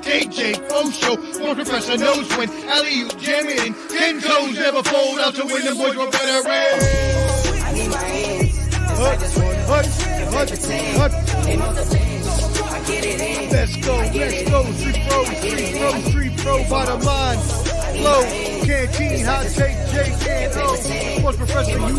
take Jake, faux show. One professor knows when alley-oop jamming and 10 toes never fold out to win. Them boys were better ran. I need my hands. I just want to ain't no delays. I get it in. Let's go. Street pro, bottom line. Flow, canteen, hot take, Jake, and O. Sports professor, you know.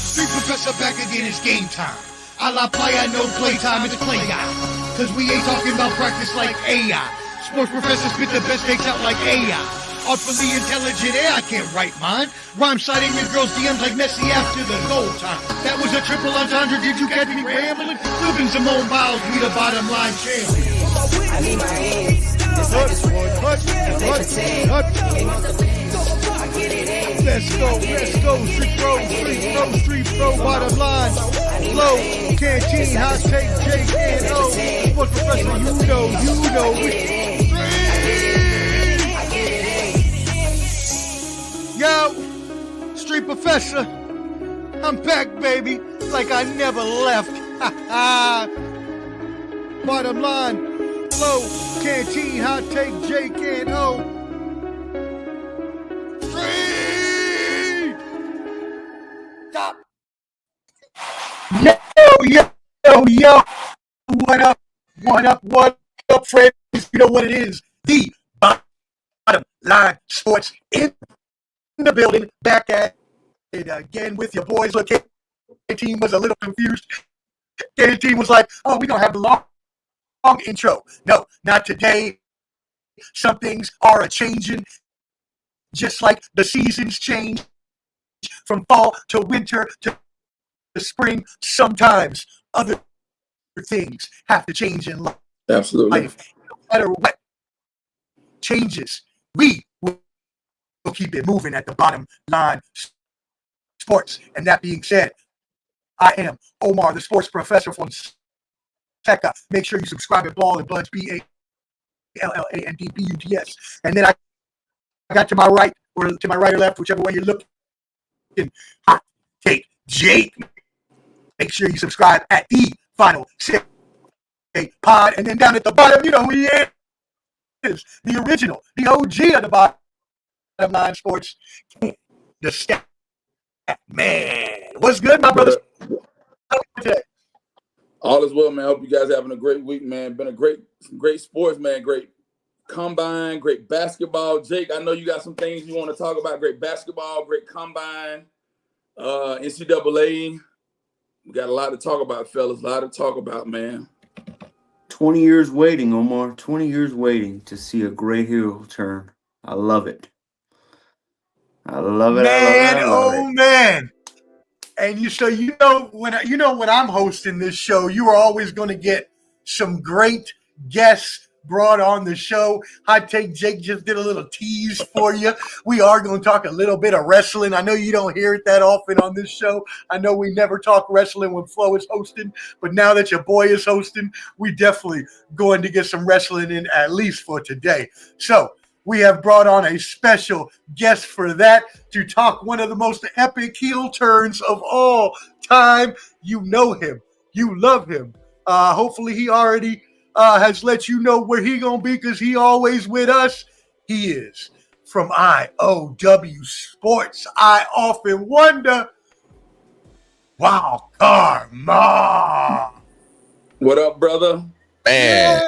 Street professor back again, it's game time. A la playa, no playtime, it's a play guy. Cause we ain't talking about practice like AI. Sports professor spit the best takes out like AI. Artfully intelligent, I can't write mine. Rhyme citing your girl's DMs like Messi after the goal time. That was a triple entendre, did you catch me rambling? Flipping Simone Biles, we the bottom line champion. I need my hands. I just want to ain't no delays. I get it in. Let's go. Street pro, bottom line. Flow, canteen, hot take, Jake, and O. Sports professor, you know. Yo, Street Professor, I'm back, baby, like I never left. Bottom line, flow, canteen, hot take, Jake, and O. Street! Stop. Yo. What up, friends? You know what it is. The Bottom Line Sports in the building, back at it again with your boys. Look, team was a little confused. Team was like, oh, we don't have the long intro. No, not today. Some things are a-changing, just like the seasons change from fall to winter to spring. Sometimes other things have to change in life. Absolutely. No matter what changes, we will keep it moving at the Bottom Line Sports. And that being said, I am Omar, the sports professor from Teka. Make sure you subscribe at Ball and Buds, BALLANDBUDS. And then I got to my right or left, whichever way you're looking. Hot Take Jake. Make sure you subscribe at the Final Say Pod. And then down at the bottom, you know who he is. The original, the OG of the Bottom Line Sports. The Stat Man. What's good, my brother? All is well, man. I hope you guys having a great week, man. Been a great sports, man. Great combine, great basketball. Jake, I know you got some things you want to talk about. Great basketball, great combine, NCAA. We got a lot to talk about, fellas. A lot to talk about, man. 20 years waiting, Omar. 20 years waiting to see a great hero turn. I love it. I love it. Man. And you know when I'm hosting this show, you are always going to get some great guests brought on the show. Hot Take Jake just did a little tease for you. We are going to talk a little bit of wrestling. I know you don't hear it that often on this show. I know we never talk wrestling when Flo is hosting, but now that your boy is hosting, we definitely going to get some wrestling in at least for today. So we have brought on a special guest for that to talk one of the most epic heel turns of all time. You know him. You love him. Hopefully he already has let you know where he going to be because he always with us. He is from IOW Sports. I often wonder. Wow, Karma. What up, brother? Man,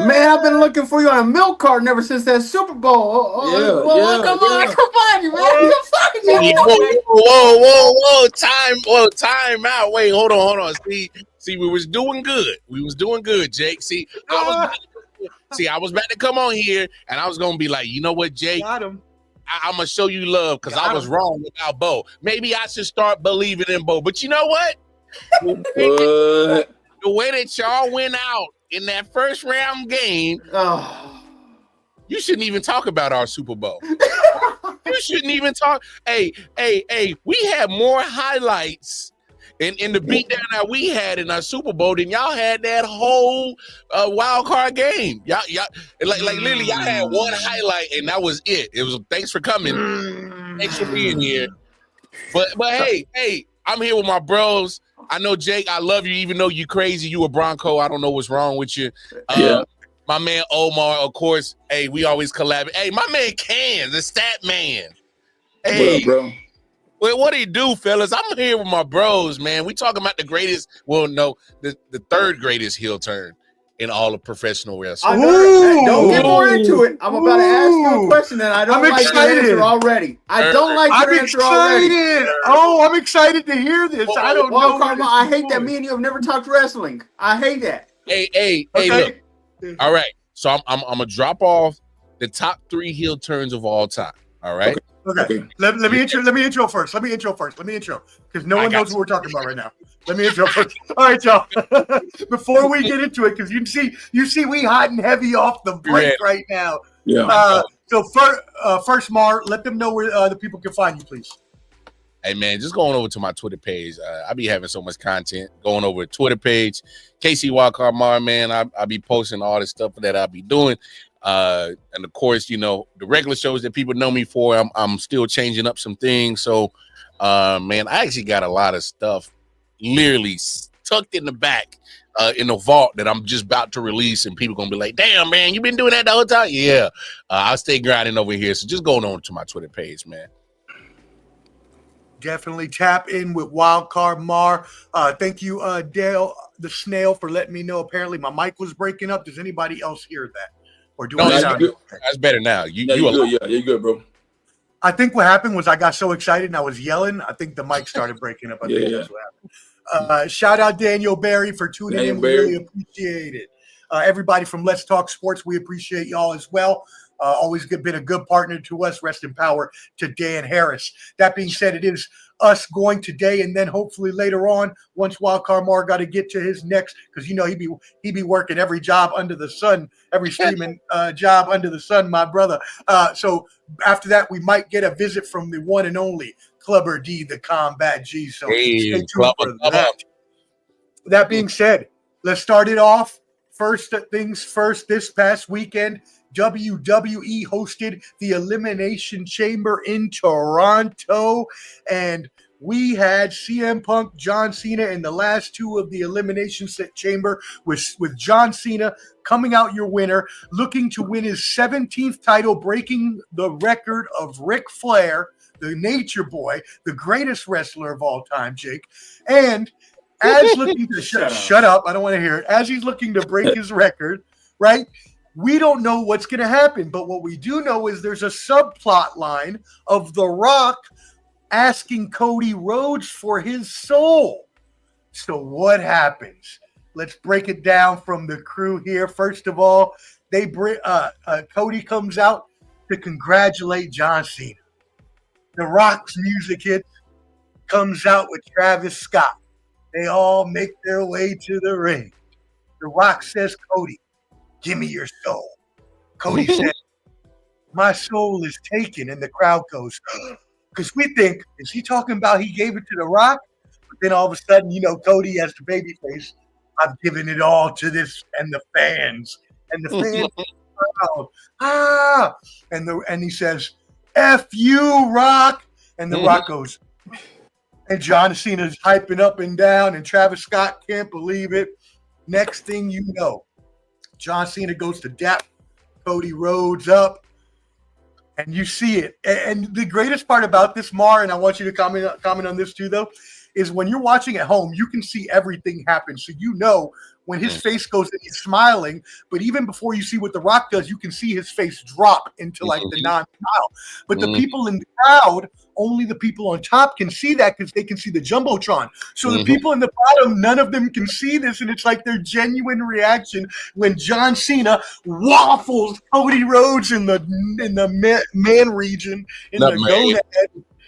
I've been looking for you on a milk carton ever since that Super Bowl. Come on, you man. Whoa, time out. Wait, hold on. See, we was doing good, Jake. See, I was about to come on here and I was gonna be like, you know what, Jake? Got him. I'm gonna show you love because I was wrong about Bo. Maybe I should start believing in Bo. But you know what? The way that y'all went out in that first round game, you shouldn't even talk about our Super Bowl. You shouldn't even talk. Hey, we had more highlights in the beatdown that we had in our Super Bowl than y'all had that whole wild card game. Y'all like literally y'all had one highlight and that was it. It was thanks for coming. Thanks for being here. But hey, I'm here with my bros. I know, Jake, I love you, even though you crazy. You a Bronco. I don't know what's wrong with you. My man Omar, of course. Hey, we always collaborate. Hey, my man Can, the stat man. Hey, what up, bro? Well, what do you do, fellas? I'm here with my bros, man. We talking about the greatest, well, no, the third greatest heel turn in all of professional wrestling. Don't get more into it. I'm about to ask you a question, and I don't like your answer already. I don't like your answer already. Oh, I'm excited to hear this. I don't know. Karma, I hate that me and you have never talked wrestling. I hate that. Hey, look. All right. So I'm gonna drop off the top 3 heel turns of all time. All right. Okay. Let me intro first. Because no one knows what we're talking about right now. Let me intro first. All right, y'all. Before we get into it, because you see we hot and heavy off the break right now. Yeah. So first, Mar, let them know where the people can find you, please. Hey, man, just going over to my Twitter page. I be having so much content going over to Twitter page. KC Wildcard Mar, man, I be posting all the stuff that I be doing. And of course, you know, the regular shows that people know me for, I'm still changing up some things. So, man, I actually got a lot of stuff literally tucked in the back in the vault that I'm just about to release, and people gonna be like, damn, man, you been doing that the whole time? Yeah. I'll stay grinding over here. So just going on to my Twitter page, man. Definitely tap in with Wildcard Mar. Thank you, Dale the Snail, for letting me know. Apparently my mic was breaking up. Does anybody else hear that? Or do I sound good? That's better now. You good. Yeah, you're good, bro. I think what happened was I got so excited and I was yelling. I think the mic started breaking up. I think that's what happened. Shout out Daniel Barry for tuning in. We really appreciate it. Everybody from Let's Talk Sports, we appreciate y'all as well. Always been a good partner to us. Rest in power to Dan Harris. That being said, it is us going today, and then hopefully later on, once Wildcard Mar got to get to his next, because you know he be working every job under the sun, every streaming job under the sun, my brother. So after that, we might get a visit from the one and only Clubber D, the Combat G. So stay tuned for that. That being said, let's start it off. First things first, this past weekend, WWE hosted the Elimination Chamber in Toronto, and we had CM Punk, John Cena in the last 2 of the Elimination Chamber, with John Cena coming out your winner, looking to win his 17th title, breaking the record of Ric Flair, the Nature Boy, the greatest wrestler of all time, Jake, and as looking to shut up, I don't want to hear it. As he's looking to break his record, right? We don't know what's going to happen, but what we do know is there's a subplot line of The Rock asking Cody Rhodes for his soul. So what happens? Let's break it down from the crew here. First of all, Cody comes out to congratulate John Cena. The Rock's music hits, comes out with Travis Scott. They all make their way to the ring. The Rock says, Cody, give me your soul. Cody said, my soul is taken. And the crowd goes, because we think, is he talking about he gave it to The Rock? But then all of a sudden, you know, Cody has the baby face. I've given it all to this and the fans. And the fans crowd, and he says, F you, Rock. And The Rock goes, and John Cena's hyping up and down, and Travis Scott can't believe it. Next thing you know, John Cena goes to dap Cody Rhodes up, and you see it. And the greatest part about this, Mar, and I want you to comment on this too, though, is when you're watching at home, you can see everything happen. So you know when his face goes and he's smiling, but even before you see what The Rock does, you can see his face drop into like the non-smile. But the people in the crowd, only the people on top can see that because they can see the Jumbotron. So the people in the bottom, none of them can see this, and it's like their genuine reaction when John Cena waffles Cody Rhodes in the man region, in the gonad.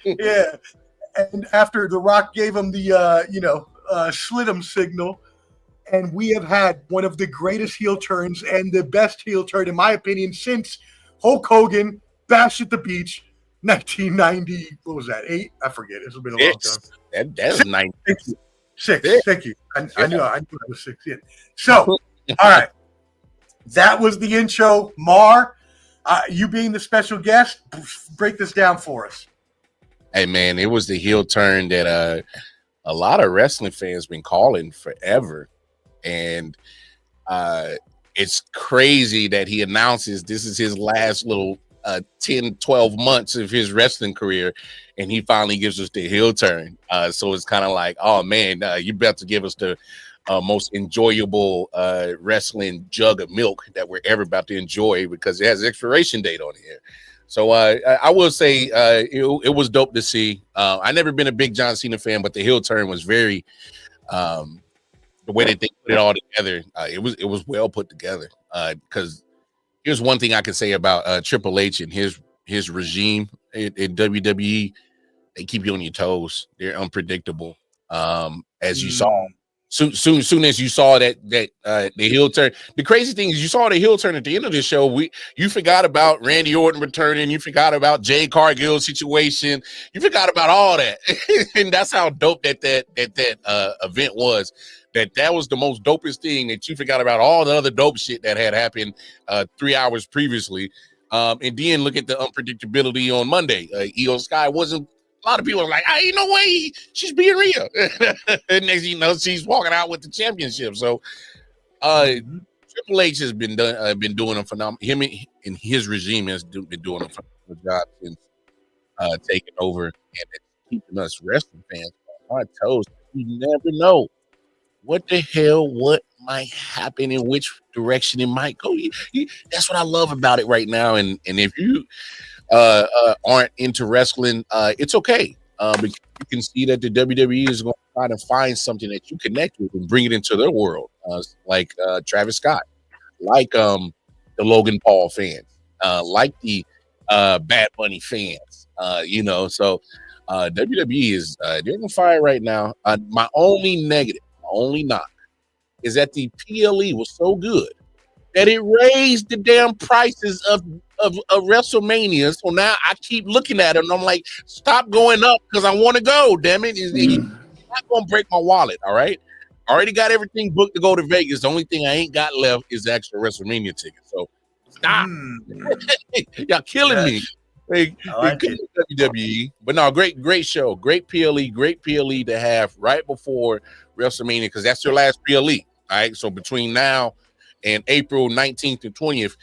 Yeah. And after The Rock gave him the slit him signal, and we have had one of the greatest heel turns and the best heel turn, in my opinion, since Hulk Hogan, Bash at the Beach, 1990. What was that? 8? I forget. It's been a long time. That's 9. 6. Thank you. I knew it was 6. Yeah. So, all right. That was the intro. Mar, you being the special guest, break this down for us. Hey, man, it was the heel turn that a lot of wrestling fans been calling forever, and it's crazy that he announces this is his last little 10, 12 months of his wrestling career, and he finally gives us the heel turn. So it's kind of like, oh man, you about to give us the most enjoyable wrestling jug of milk that we're ever about to enjoy, because it has an expiration date on here. So I will say it was dope to see. I never been a big John Cena fan, but the heel turn was very the way that they put it all together. It was well put together. Because here's one thing I can say about Triple H and his regime in WWE: they keep you on your toes. They're unpredictable. As you saw. Soon as you saw that the heel turn, the crazy thing is you saw the heel turn at the end of the show. You forgot about Randy Orton returning, you forgot about Jade Cargill's situation, you forgot about all that, and that's how dope that event was. That was the most dopest thing, that you forgot about all the other dope shit that had happened 3 hours previously, and then look at the unpredictability on Monday. Io Sky wasn't. A lot of people are like, "Ain't no way she's being Rhea." And next thing you know, she's walking out with the championship. So, Triple H has been doing a phenomenal. Him and his regime has been doing a phenomenal job since taking over, and it's keeping us wrestling fans on our toes. You never know what might happen, in which direction it might go. That's what I love about it right now. And if you aren't into wrestling, it's okay, because you can see that the WWE is going to try to find something that you connect with and bring it into their world, like Travis Scott, like the Logan Paul fans, like the Bad Bunny fans, so WWE is they're on fire right now. My only knock is that the PLE was so good that it raised the damn prices of WrestleMania. So now I keep looking at it and I'm like, stop going up, because I want to go. Damn it. It's not going to break my wallet. All right. I already got everything booked to go to Vegas. The only thing I ain't got left is the extra WrestleMania ticket. So stop. Y'all killing me. WWE. But no, great show. Great PLE to have right before WrestleMania, because that's your last PLE. All right. So between now and April 19th and 20th,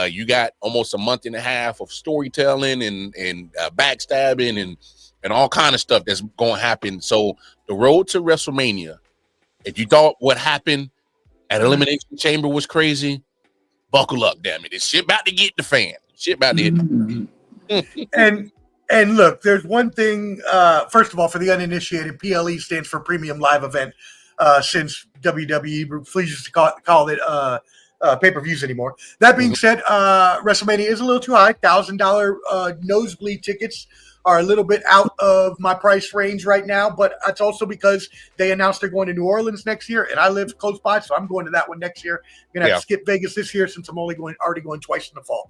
you got almost a month and a half of storytelling and backstabbing and all kind of stuff that's going to happen. So the road to WrestleMania, if you thought what happened at Elimination Chamber was crazy, buckle up, damn it. It's shit about to get the fan. Shit about to hit. And look, there's one thing, first of all, for the uninitiated, PLE stands for Premium Live Event. Since WWE refuses to call it pay-per-views anymore. That being said, WrestleMania is a little too high. $1,000 nosebleed tickets are a little bit out of my price range right now, but it's also because they announced they're going to New Orleans next year, and I live close by, so I'm going to that one next year. I'm gonna have to skip Vegas this year since I'm already going twice in the fall.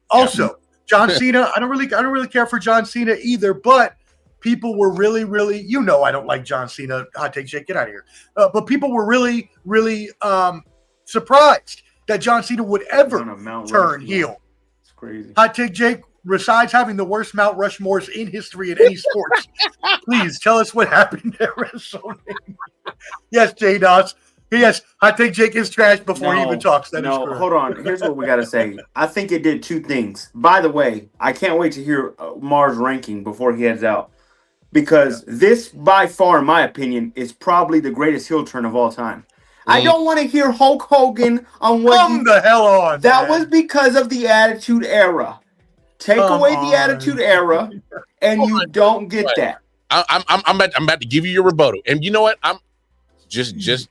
Also, John Cena, I don't really care for John Cena either, but people were really, I don't like John Cena. Hot take, Jake, get out of here. But people were really surprised that John Cena would ever turn heel. It's crazy. Hot take, Jake, besides having the worst Mount Rushmores in history in any sports, please tell us what happened at WrestleMania. Yes, J. Doss. Yes, Hot take, Jake is trash before he even talks. That is correct. Hold on. Here's what we got to say. I think it did two things. By the way, I can't wait to hear Mar's ranking before he heads out. Because this, by far, in my opinion, is probably the greatest heel turn of all time. I don't want to hear Hulk Hogan on what Come the hell on. That was because of the Attitude Era. Take away the Attitude Era, and you don't get that. I'm about to give you your rebuttal, and you know what? I'm just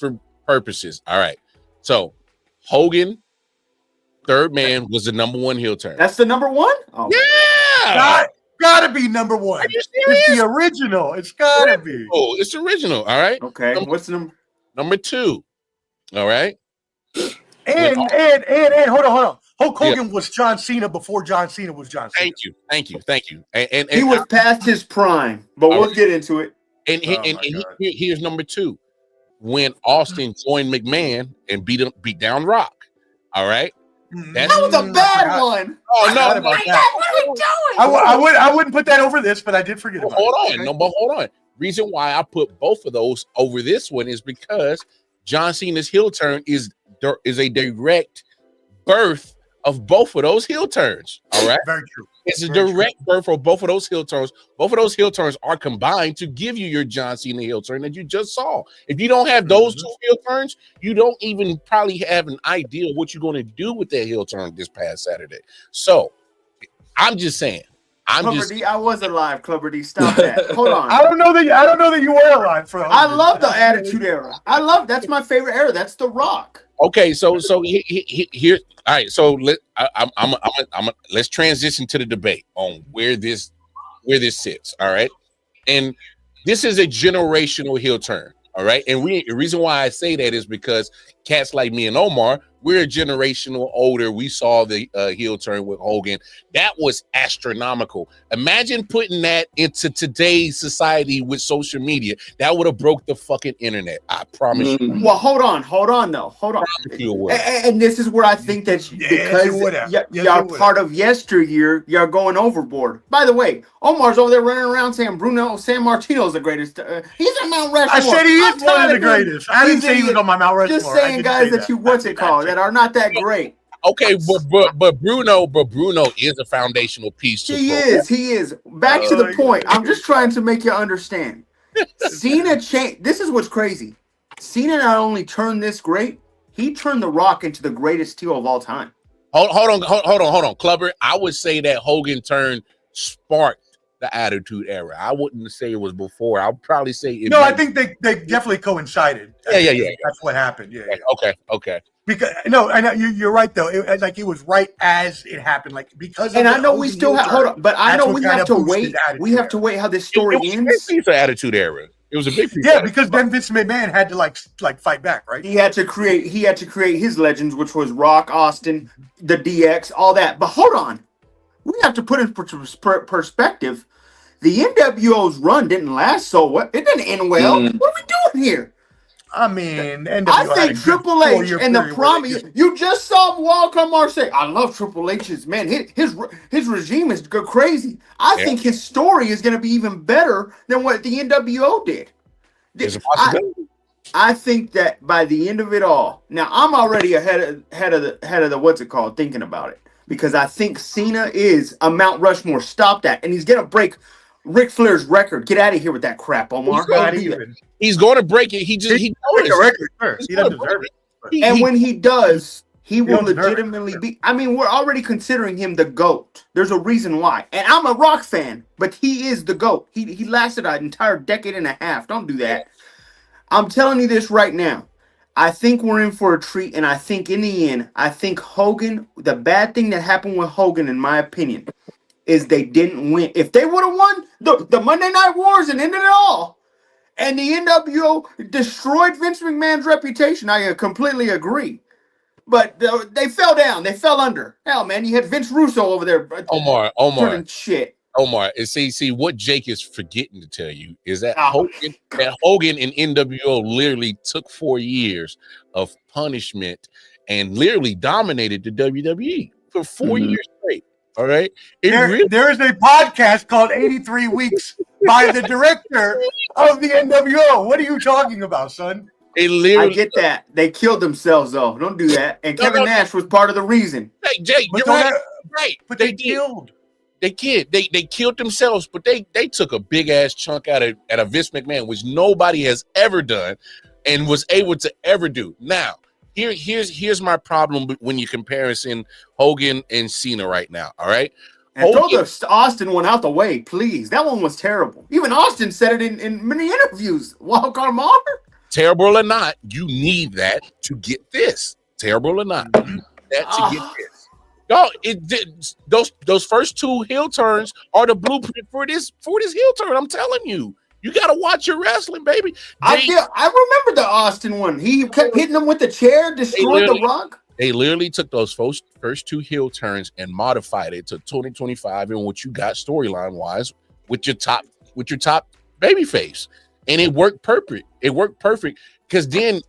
for purposes. All right. So Hogan, third man, was the number one heel turn. That's the number one. Oh. Yeah. Gotta be number one. Are you serious? It's the original. It's gotta be. Oh, it's original. All right. Okay. What's the number two? All right. And hold on. Hulk Hogan was John Cena before John Cena was John Cena. Thank you. And he was past his prime, but we'll get into it. And here's number two. When Austin joined McMahon and beat down Rock. All right. That was a bad one. Oh no! What are we doing? I wouldn't put that over this, but I did forget about it. Hold on. Reason why I put both of those over this one is because John Cena's heel turn is a direct birth of both of those heel turns. All right. Very true. It's a direct birth of both of those heel turns. Both of those heel turns are combined to give you your John Cena heel turn that you just saw. If you don't have those two heel turns, you don't even probably have an idea of what you're going to do with that heel turn this past Saturday. So I'm just saying. Clubber D, I was alive. Clubber D, stop that. Hold on. I don't know that you were alive, bro. I love the Attitude Era. That's my favorite era. That's The Rock. Okay, so here. All right, so let's transition to the debate on where this sits. All right, and this is a generational heel turn. All right, and the reason why I say that is because cats like me and Omar, we're a generational older. We saw the heel turn with Hogan. That was astronomical. Imagine putting that into today's society with social media. That would have broke the fucking internet. I promise you. Well, hold on, though. Hold on. And this is where I think that because y'all part of yesteryear, y'all going overboard. By the way, Omar's over there running around saying Bruno San Martino's the greatest. He's a Mount Rushmore. I said he is one of the greatest. I didn't say he was on my Mount Rushmore. Just saying, guys, that you that are not that great. Okay, but Bruno is a foundational piece. He is. Back to the point. I'm just trying to make you understand. Cena changed. This is what's crazy. Cena not only turned this great, he turned The Rock into the greatest heel of all time. Hold on, Clubber. I would say that Hogan turn sparked the Attitude Era. I wouldn't say it was before. I would probably say it. No, I think they definitely coincided. Yeah. That's what happened. Yeah. Okay. Because you're right though. It was right as it happened. Like because. And I know we still have. Hold on, but I know we have to wait. We have to wait how this story ends. It was a big piece of Attitude Era. It was a big piece. Yeah, because then Vince McMahon had to like fight back, right? He had to create his legends, which was Rock, Austin, the DX, all that. But hold on, we have to put in perspective. The NWO's run didn't last so well. It didn't end well. What are we doing here? I mean, NWO I think Triple H and the promise. You just saw Wildcard say, "I love Triple H's man. His regime is crazy." I think his story is going to be even better than what the NWO did. There's a possibility. I think that by the end of it all, now I'm already ahead of the what's it called, thinking about it, because I think Cena is a Mount Rushmore. Stop that, and he's going to break Ric Flair's record. Get out of here with that crap, Omar. He's going to break it. He break a record first. He doesn't deserve it. And when he does, he will legitimately be. I mean, we're already considering him the GOAT. There's a reason why. And I'm a Rock fan, but he is the GOAT. He lasted an entire decade and a half. Don't do that. I'm telling you this right now. I think we're in for a treat, and I think in the end, I think Hogan, the bad thing that happened with Hogan, in my opinion, is they didn't win. If they would have won the Monday Night Wars and ended it all, and the NWO destroyed Vince McMahon's reputation, I completely agree. But they fell down. They fell under. Hell, man, you had Vince Russo over there. Omar. Turning shit. Omar, and see what Jake is forgetting to tell you is that Hogan and NWO literally took 4 years of punishment and literally dominated the WWE for 4 years straight. All right. There is a podcast called 83 Weeks by the director of the NWO. What are you talking about, son? I get that. They killed themselves, though. Don't do that. And Kevin Nash was part of the reason. Hey, Jake, you're right. But they killed. They killed themselves, but they took a big ass chunk out of Vince McMahon, which nobody has ever done and was able to ever do. Now, here's my problem when you're comparing Hogan and Cena right now. All right. And throw the Austin one out the way, please. That one was terrible. Even Austin said it in many interviews. Wildcard Mar. Terrible or not, you need that to get this. Terrible or not, you need that to get this. No, those first two heel turns are the blueprint for this heel turn. I'm telling you. You got to watch your wrestling, baby. I remember the Austin one. He kept hitting them with the chair, destroyed the Rock. They literally took those first two heel turns and modified it to 2025 and what you got storyline wise with your top baby face. And it worked perfect. It worked perfect because then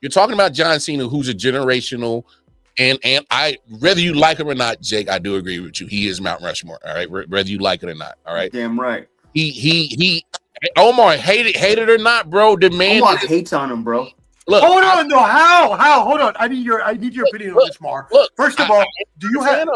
you're talking about John Cena, who's a generational, and I, whether you like him or not, Jake, I do agree with you. He is Mount Rushmore. All right, whether you like it or not. All right, damn right. He Omar, hate it or not, bro. The man Omar hates on him, bro. Look, hold on, no, how? Hold on. I need your opinion on this, Mar. First of all, do you have?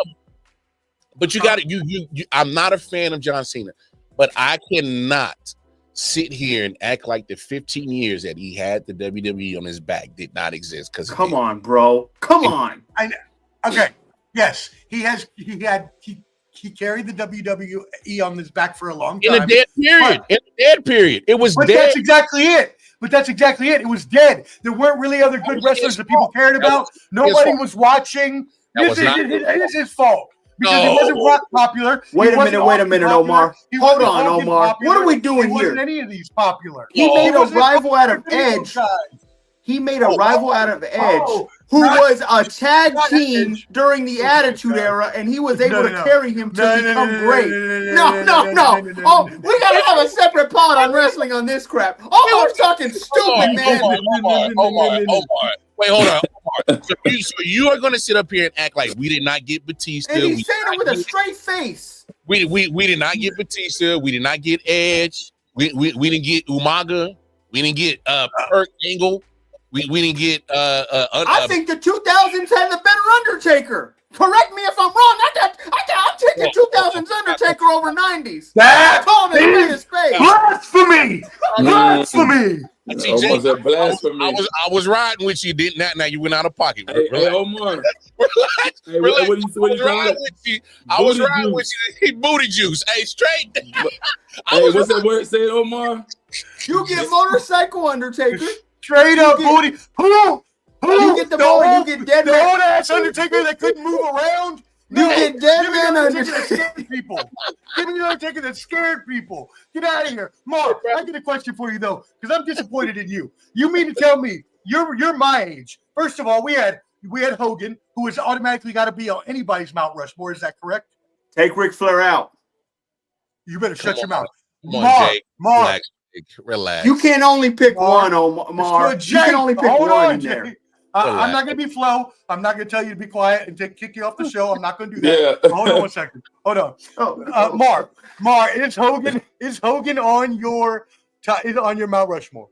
But you got it. You. I'm not a fan of John Cena, but I cannot sit here and act like the 15 years that he had the WWE on his back did not exist. Because come on, bro. Come on. Okay. Yes, he carried the WWE on his back for a long time. In a dead period. It was dead. That's exactly it. It was dead. There weren't really other good wrestlers that people cared about. Nobody was watching. This is his fault. Because he wasn't rock popular. Wait a minute, Omar. Hold on, Omar. What are we doing here? Wasn't any of these popular. He made a rival out of Edge. He made a rival out of Edge, who was a tag team during the Attitude Era, and he was able to carry him to become great. No. Oh, we gotta have a separate pod on wrestling on this crap. Omar's talking stupid, man. Omar. Wait, hold on. So you are going to sit up here and act like we did not get Batista. And he's saying it with a straight face. We did not get Batista. We did not get Edge. We didn't get Umaga. We didn't get Kurt Angle. We didn't get I think the 2000s had the better Undertaker. Correct me if I'm wrong. I'm taking 2000s Undertaker over 90s. That is blasphemy. Blasphemy. Almost a blasphemy. I was riding with you, didn't that? Now you went out of pocket. Hey, Omar. Relax. What you riding with you. I was riding with you. Booty juice. Hey, straight. Hey, what's that word saying, Omar? You get motorcycle Undertaker. Straight up booty. Who? You get you get dead the man. old ass Undertaker that couldn't move around. You get dead man Undertaker that scared people. Give me the Undertaker that scared people. Get out of here, Mark. I get a question for you though, because I'm disappointed in you. You mean to tell me you're my age? First of all, we had Hogan, who has automatically got to be on anybody's Mount Rushmore. Is that correct? Take Ric Flair out. You better shut your mouth. Mark. Relax. You can only pick one, Omar. You can only pick one in there. I'm not going to be Flo. I'm not going to tell you to be quiet and kick you off the show. I'm not going to do that. Yeah. Hold on one second. Hold on. Mark, is Hogan on your Mount Rushmore?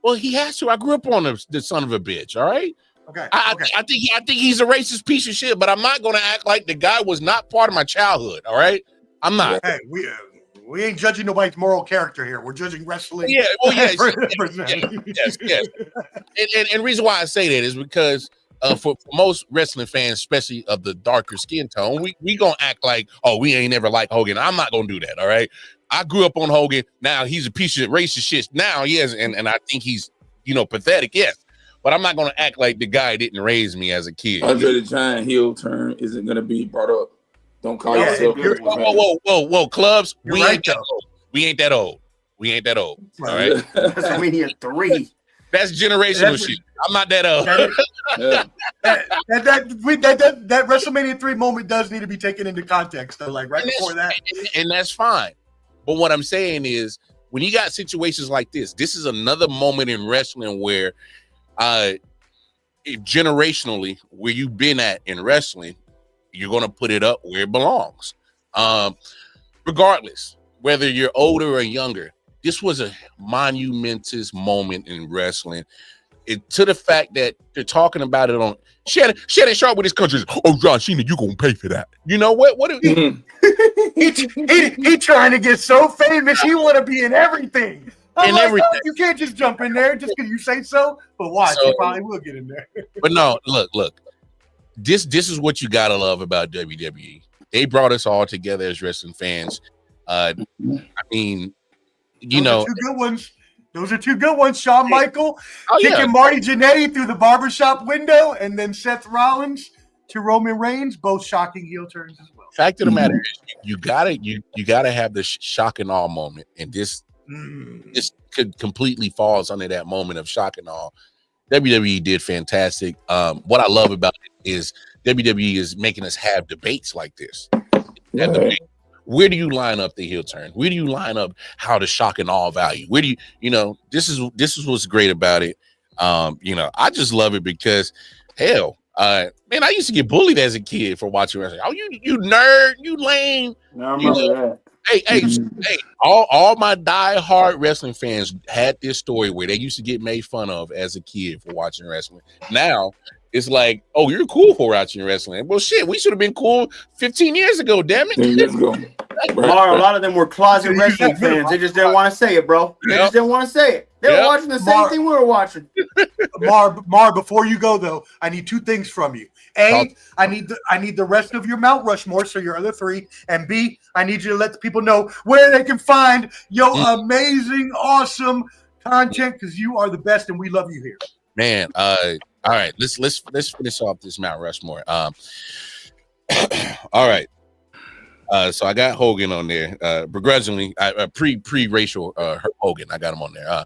Well, he has to. I grew up on the son of a bitch. All right. Okay. I think he's a racist piece of shit, but I'm not going to act like the guy was not part of my childhood. All right. I'm not. Hey, we ain't judging nobody's moral character here. We're judging wrestling. Yeah, well, yes. And reason why I say that is because for most wrestling fans, especially of the darker skin tone, we gonna act like, oh, we ain't never liked Hogan. I'm not gonna do that. All right. I grew up on Hogan. Now he's a piece of racist shit. Now, yes, and I think he's pathetic. Yes. But I'm not gonna act like the guy didn't raise me as a kid. Andre the Giant heel turn isn't gonna be brought up. Don't call yourself. Whoa, clubs. We right, ain't that old. We ain't that old. All right. That's WrestleMania 3. That's generational shit. I'm not that old. That WrestleMania 3 moment does need to be taken into context, though. Like before that, and that's fine. But what I'm saying is, when you got situations like this is another moment in wrestling where, generationally, where you've been at in wrestling, you're going to put it up where it belongs. Regardless, whether you're older or younger, this was a monumentous moment in wrestling. To the fact that they're talking about it on Shannon Sharp with his country. Oh, John Cena, you going to pay for that. You know what? He trying to get so famous. He want to be in everything. Everything. You can't just jump in there just because you say so. But watch, you probably will get in there. But no, look. This is what you gotta love about WWE. They brought us all together as wrestling fans. I mean, Those are two good ones. Those are two good ones. Shawn Michael kicking Marty Jannetty through the barbershop window, and then Seth Rollins to Roman Reigns, both shocking heel turns as well. Fact of the matter is, you gotta have the shock and awe moment, and this completely falls under that moment of shock and awe. WWE did fantastic. What I love about it is WWE is making us have debates like this. Where do you line up the heel turn? Where do you line up how to shock and awe value? Where do this is what's great about it. I just love it because hell, man, I used to get bullied as a kid for watching wrestling. Oh, you nerd, you lame. I remember that. Hey, all my die-hard wrestling fans had this story where they used to get made fun of as a kid for watching wrestling. Now it's like, oh, you're cool for watching wrestling. Well, shit, we should have been cool 15 years ago, damn it. 10 years ago. Mar, a lot of them were closet wrestling fans. They just didn't want to say it, bro. They just didn't want to say it. They were watching the same thing we were watching. Mar, before you go though, I need two things from you. A, I need the rest of your Mount Rushmore, so your other three, and B, I need you to let the people know where they can find your amazing, awesome content because you are the best and we love you here. Man, all right, let's finish off this Mount Rushmore. All right. So I got Hogan on there, begrudgingly, pre-racial Hogan. I got him on there.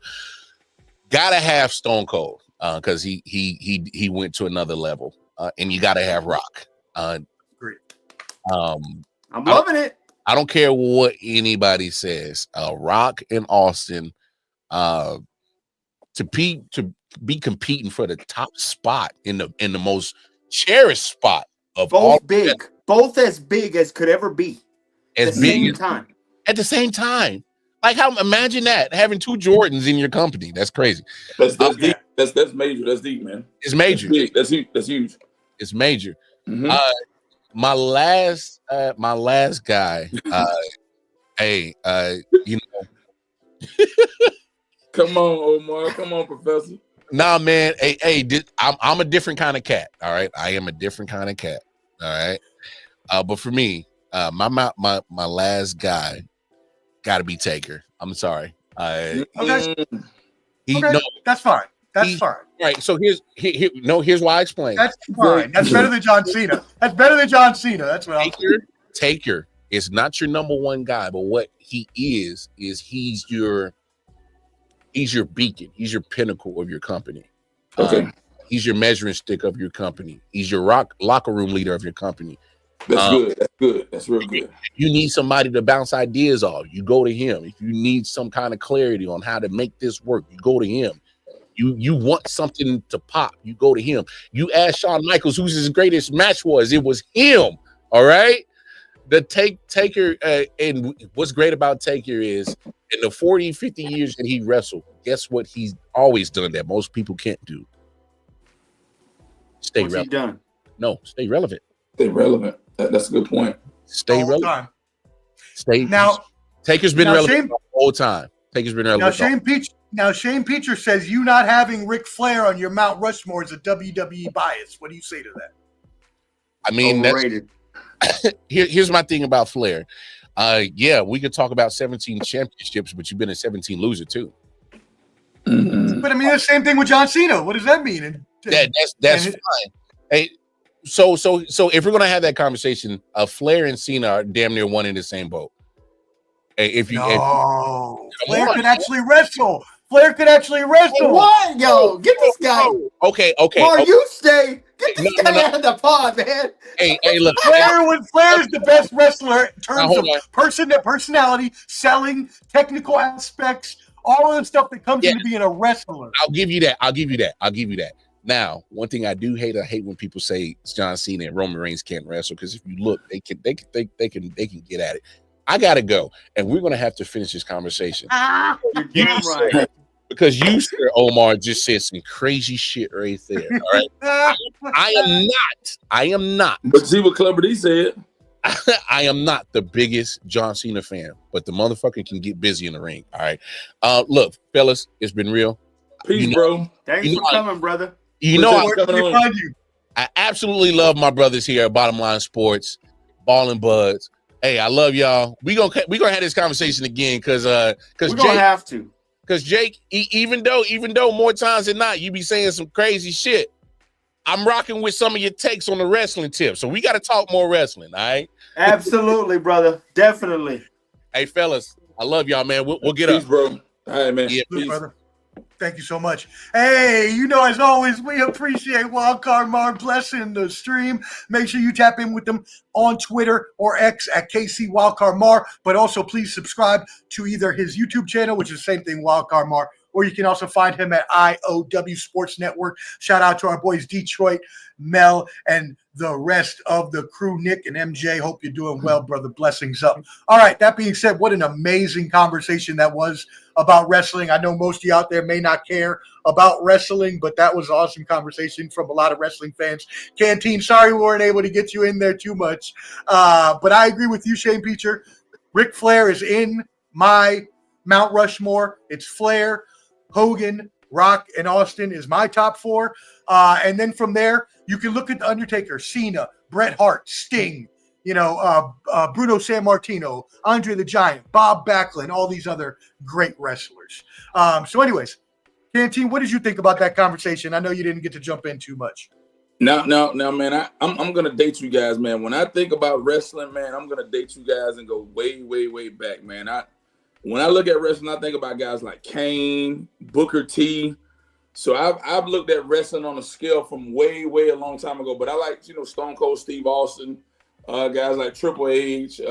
Gotta have Stone Cold because he went to another level, and you gotta have Rock. Great. I'm loving it. I don't care what anybody says. Rock and Austin, to be competing for the top spot in the most cherished spot of both as big as could ever be. At the same time. Like imagine that having two Jordans in your company. That's crazy. That's deep. That's major. That's deep, man. It's major. That's huge. It's major. Mm-hmm. My last guy. You know. Come on, Omar. Come on, Professor. Nah, man. I'm a different kind of cat. All right, I am a different kind of cat. All right, but for me, my last guy got to be Taker. I'm sorry. Okay. That's fine. That's fine. Right. So here's why I explain. That's fine. That's better than John Cena. That's what Taker is not your number one guy, but what he is he's your beacon. He's your pinnacle of your company. Okay. He's your measuring stick of your company. He's your locker room leader of your company. That's good. That's good. That's real good. You need somebody to bounce ideas off. You go to him. If you need some kind of clarity on how to make this work, you go to him. You want something to pop, you go to him. You ask Shawn Michaels who's his greatest match was. It was him. All right. The Taker, and what's great about Taker is in the 40, 50 years that he wrestled, guess what he's always done that most people can't do? Stay relevant. No, stay relevant. Stay relevant. That's a good point. Stay relevant. Taker's been relevant the whole time. Taker's been relevant. Shane Peacher says you not having Ric Flair on your Mount Rushmore is a WWE bias. What do you say to that? I mean, here's my thing about Flair. Yeah, we could talk about 17 championships, but you've been a 17 loser too. Mm-hmm. But I mean, the same thing with John Cena. What does that mean? That's fine. Hey, so if we're gonna have that conversation, Flair and Cena are damn near one in the same boat. Hey, Flair could actually wrestle. What? Yo, get this guy. Okay. Mar, you stay. Get this guy out of the pod, man. Hey, look. Flair's the best wrestler in terms of personality, selling, technical aspects, all of the stuff that comes into being a wrestler. I'll give you that. Now, one thing I hate when people say John Cena and Roman Reigns can't wrestle, because if you look, they can get at it. I gotta go, and we're gonna have to finish this conversation. You're damn right. Because you, Sir Omar, just said some crazy shit right there. All right, I am not. But see what Clubber D said. I am not the biggest John Cena fan, but the motherfucker can get busy in the ring. All right, look, fellas, it's been real. Peace, bro. Thanks for coming, brother. I absolutely love my brothers here at Bottom Line Sports, Ballin' Buds. Hey, I love y'all. We gonna have this conversation again because we're gonna have to. Because Jake, even though more times than not you be saying some crazy shit, I'm rocking with some of your takes on the wrestling tip. So we got to talk more wrestling. All right. Absolutely, brother. Definitely. Hey, fellas, I love y'all, man. We'll get peace, up, bro. All right, man. Yeah, peace. Brother. Thank you so much. Hey, as always, we appreciate Wildcard Mar blessing the stream. Make sure you tap in with them on Twitter or X at KC Wildcard Mar. But also, please subscribe to either his YouTube channel, which is the same thing, Wildcard Mar, or you can also find him at IOW Sports Network. Shout out to our boys Detroit, Mel, and the rest of the crew, Nick and MJ. Hope you're doing well, brother. Blessings up. All right, that being said, what an amazing conversation that was about wrestling. I know most of you out there may not care about wrestling, but that was an awesome conversation from a lot of wrestling fans. Canteen, sorry we weren't able to get you in there too much, but I agree with you, Shane Peacher. Ric Flair is in my Mount Rushmore. It's Flair, Hogan, Rock, and Austin is my top 4. And then from there, you can look at The Undertaker, Cena, Bret Hart, Sting, Bruno Sammartino, Andre the Giant, Bob Backlund, all these other great wrestlers. So anyways, Canteen, what did you think about that conversation? I know you didn't get to jump in too much. Now, man, I'm gonna date you guys, man. When I think about wrestling, man, I'm gonna date you guys and go way, way, way back, man. When I look at wrestling, I think about guys like Kane, Booker T. So I've looked at wrestling on a scale from way, way a long time ago. But I like, Stone Cold Steve Austin, guys like Triple H, what's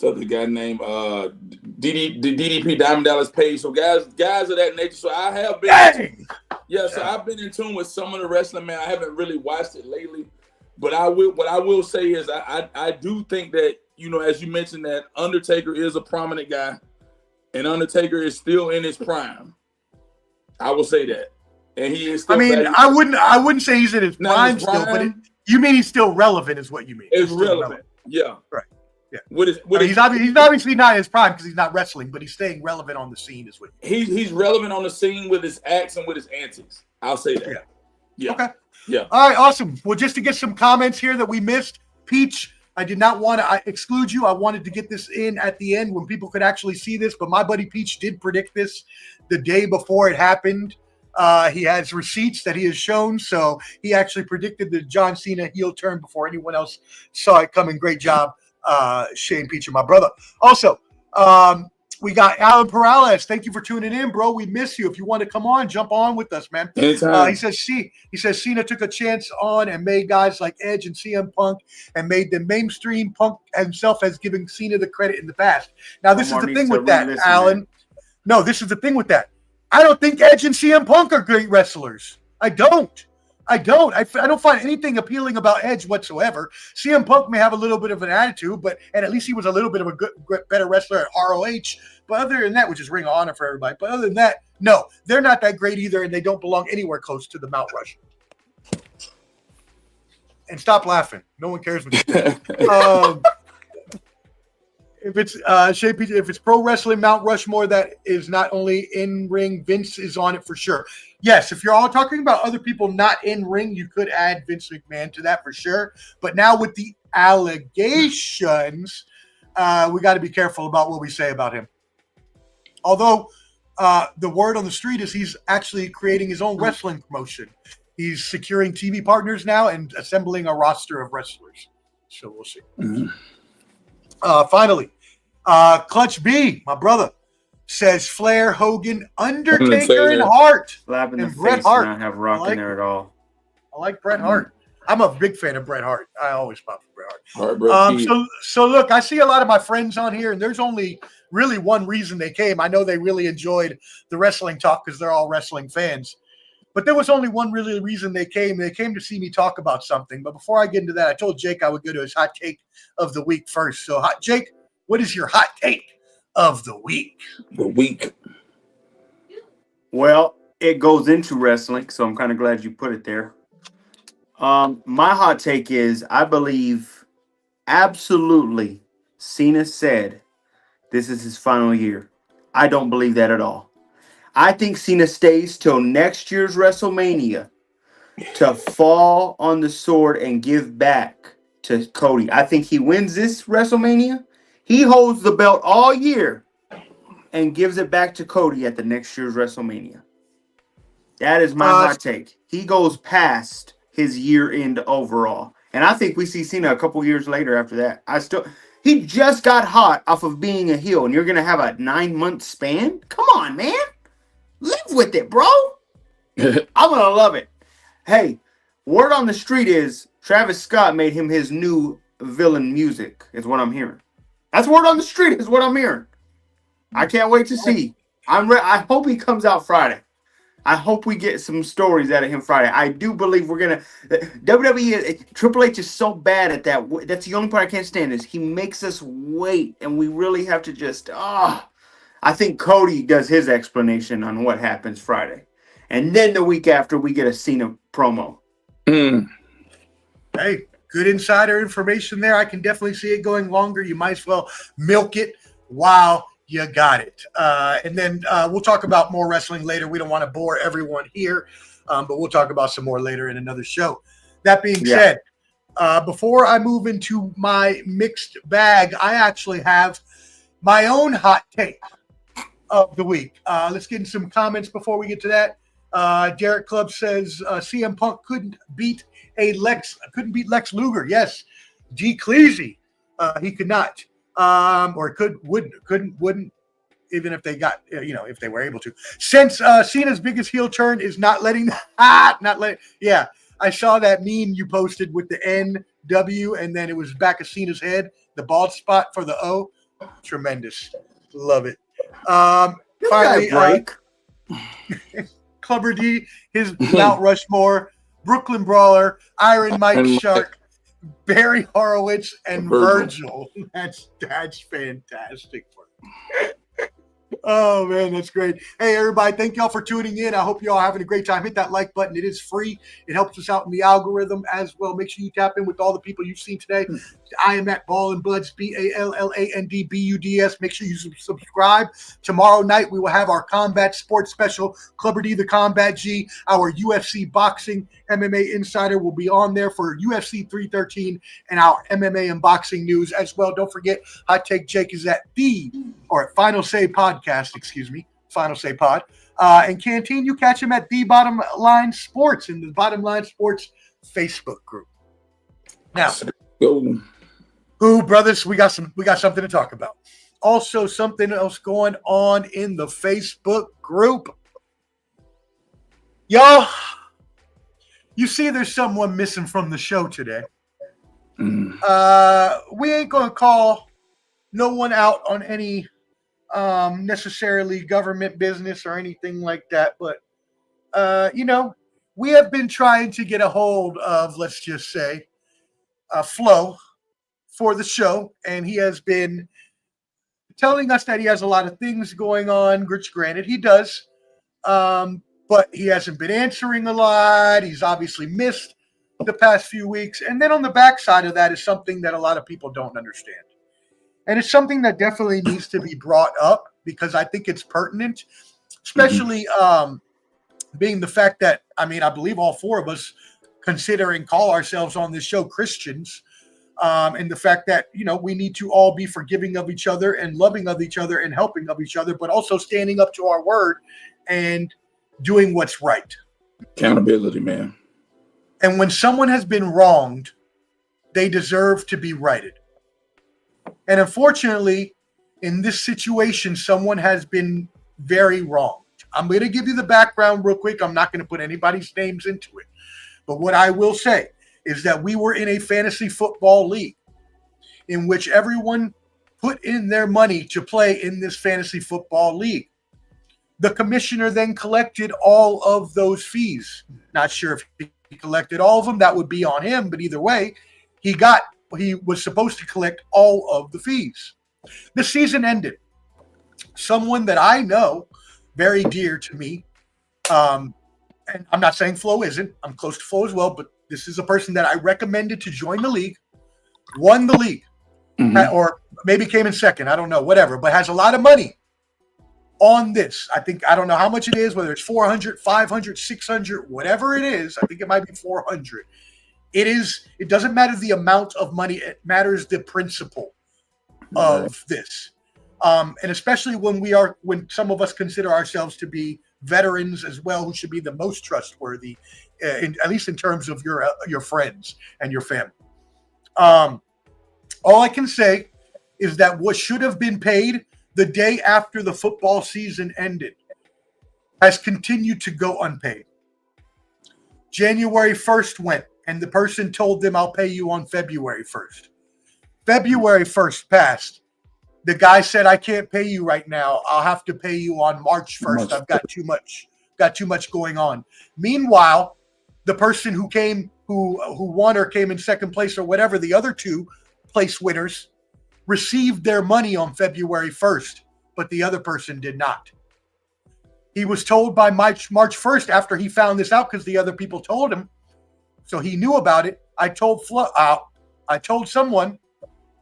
the other guy named DDP Diamond Dallas Page. So guys of that nature. So I have been. So I've been in tune with some of the wrestling, man. I haven't really watched it lately, but what I will say is I do think that, as you mentioned, that Undertaker is a prominent guy, and Undertaker is still in his prime. I will say that, and he is still. I wouldn't say he's in his prime still, but you mean he's still relevant, is what you mean? It's relevant. Yeah. Right. Yeah. He's obviously not in his prime because he's not wrestling, but he's staying relevant on the scene, is what he's relevant on the scene with his acts and with his antics. I'll say that. Yeah. Okay. Yeah. All right. Awesome. Well, just to get some comments here that we missed, Peach, I did not want to exclude you. I wanted to get this in at the end when people could actually see this, but my buddy Peach did predict this the day before it happened. He has receipts that he has shown, so he actually predicted the John Cena heel turn before anyone else saw it coming. Great job. Shane Peacher, my brother. Also, we got Alan Perales. Thank you for tuning in, bro. We miss you. If you want to come on, jump on with us, man. He says Cena took a chance on and made guys like Edge and CM Punk and made them mainstream. Punk himself has given Cena the credit in the past. Now, this is the thing with that, Alan. Man. No, this is the thing with that. I don't think Edge and CM Punk are great wrestlers. I don't. I don't find anything appealing about Edge whatsoever. CM Punk may have a little bit of an attitude, and at least he was a little bit of a better wrestler at ROH. But other than that, which is Ring of Honor for everybody. But other than that, no, they're not that great either, and they don't belong anywhere close to the Mount Rushmore. And stop laughing. No one cares what you do. If it's Shea Peach, if it's pro wrestling Mount Rushmore, that is not only in ring, Vince is on it for sure. Yes, if you're all talking about other people not in ring, you could add Vince McMahon to that for sure. But now with the allegations, we got to be careful about what we say about him. Although the word on the street is he's actually creating his own wrestling promotion. He's securing TV partners now and assembling a roster of wrestlers. So we'll see. Mm-hmm. Finally, Clutch B, my brother, says Flair, Hogan, Undertaker, and Hart. Slap in the Bret Hart. Not have Rock in there at all. I like Bret Hart. I'm a big fan of Bret Hart. I always pop for Bret Hart. So look, I see a lot of my friends on here, and there's only really one reason they came. I know they really enjoyed the wrestling talk because they're all wrestling fans. But there was only one really reason they came. They came to see me talk about something. But before I get into that, I told Jake I would go to his hot take of the week first. So, Jake, what is your hot take of the week? Well, it goes into wrestling, so I'm kind of glad you put it there. My hot take is I believe absolutely Cena said this is his final year. I don't believe that at all. I think Cena stays till next year's WrestleMania to fall on the sword and give back to Cody. I think he wins this WrestleMania. He holds the belt all year and gives it back to Cody at the next year's WrestleMania. That is my hot take. He goes past his year-end overall. And I think we see Cena a couple years later after that. He just got hot off of being a heel, and you're going to have a 9-month span? Come on, man. Live with it, bro. I'm going to love it. Hey, word on the street is Travis Scott made him his new villain music, is what I'm hearing. That's word on the street, is what I'm hearing. I can't wait to see I hope he comes out Friday. I hope we get some stories out of him Friday. I do believe we're gonna. WWE Triple H is so bad at that. That's the only part I can't stand is he makes us wait, and we really have to just. I think Cody does his explanation on what happens Friday, and then the week after we get a Cena promo. Hey, good insider information there. I can definitely see it going longer. You might as well milk it while you got it. And then we'll talk about more wrestling later. We don't want to bore everyone here, but we'll talk about some more later in another show. That being said, before I move into my mixed bag, I actually have my own hot take of the week. Let's get in some comments before we get to that. Derek Club says CM Punk couldn't beat Lex Luger. Yes, G. Cleasy, he could not. Or wouldn't, even if they got, if they were able to. Since Cena's biggest heel turn is not letting, yeah, I saw that meme you posted with the NW, and then it was back of Cena's head, the bald spot for the O. Tremendous. Love it. Finally, Clubber D, his Mount Rushmore, Brooklyn Brawler, Iron Mike Shark, Barry Horowitz, and Virgil. That's fantastic. Oh, man, that's great. Hey, everybody, thank y'all for tuning in. I hope you all having a great time. Hit that like button. It is free. It helps us out in the algorithm as well. Make sure you tap in with all the people you've seen today. I am at Ball and Buds, BALLANDBUDS. Make sure you subscribe. Tomorrow night, we will have our combat sports special. Clubber D, the Combat G, our UFC boxing MMA insider will be on there for UFC 313 and our MMA and boxing news as well. Don't forget, Hot Take Jake is at Final Say Podcast, Final Say Pod. And Canteen, you catch him at The Bottom Line Sports in the Bottom Line Sports Facebook group. Now, brothers, we got something to talk about. Also, something else going on in the Facebook group. Y'all, you see there's someone missing from the show today. We ain't going to call no one out on any necessarily government business or anything like that. But, we have been trying to get a hold of, let's just say, Flo for the show. And he has been telling us that he has a lot of things going on, which granted he does. But he hasn't been answering a lot. He's obviously missed the past few weeks. And then on the backside of that is something that a lot of people don't understand. And it's something that definitely needs to be brought up because I think it's pertinent, especially being the fact that, I believe all four of us consider and call ourselves on this show Christians. And the fact that, we need to all be forgiving of each other and loving of each other and helping of each other, but also standing up to our word and doing what's right. Accountability, man. And when someone has been wronged, they deserve to be righted. And unfortunately, in this situation, someone has been very wronged. I'm going to give you the background real quick. I'm not going to put anybody's names into it. But what I will say is that we were in a fantasy football league in which everyone put in their money to play in this fantasy football league. The commissioner then collected all of those fees. Not sure if he collected all of them. That would be on him. But either way, he was supposed to collect all of the fees. The season ended. Someone that I know, very dear to me, and I'm not saying Flo isn't. I'm close to Flo as well, but this is a person that I recommended to join the league, won the league, or maybe came in second. I don't know, whatever, but has a lot of money on this. I don't know how much it is, whether it's 400, 500, 600, whatever it is. I think it might be 400. It doesn't matter the amount of money. It matters the principle of this. And especially when some of us consider ourselves to be veterans as well, who should be the most trustworthy, at least in terms of your friends and your family. All I can say is that what should have been paid the day after the football season ended has continued to go unpaid. January 1st went, and the person told them, I'll pay you on February 1st. February 1st passed. The guy said, I can't pay you right now. I'll have to pay you on March 1st. I've got too much going on. Meanwhile, the person who won or came in second place or whatever, the other two place winners received their money on February 1st, but the other person did not. He was told by March 1st after he found this out because the other people told him. So he knew about it. I told someone,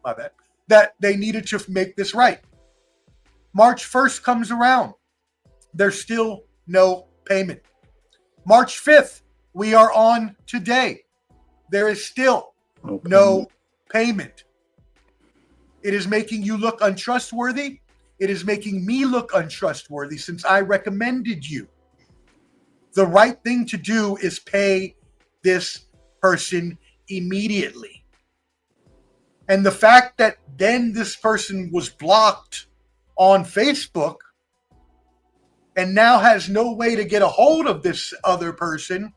my bad, that they needed to make this right. March 1st comes around. There's still no payment. March 5th, we are on today. There is still no payment. It is making you look untrustworthy. It is making me look untrustworthy since I recommended you. The right thing to do is pay this person immediately. And the fact that then this person was blocked on Facebook and now has no way to get a hold of this other person,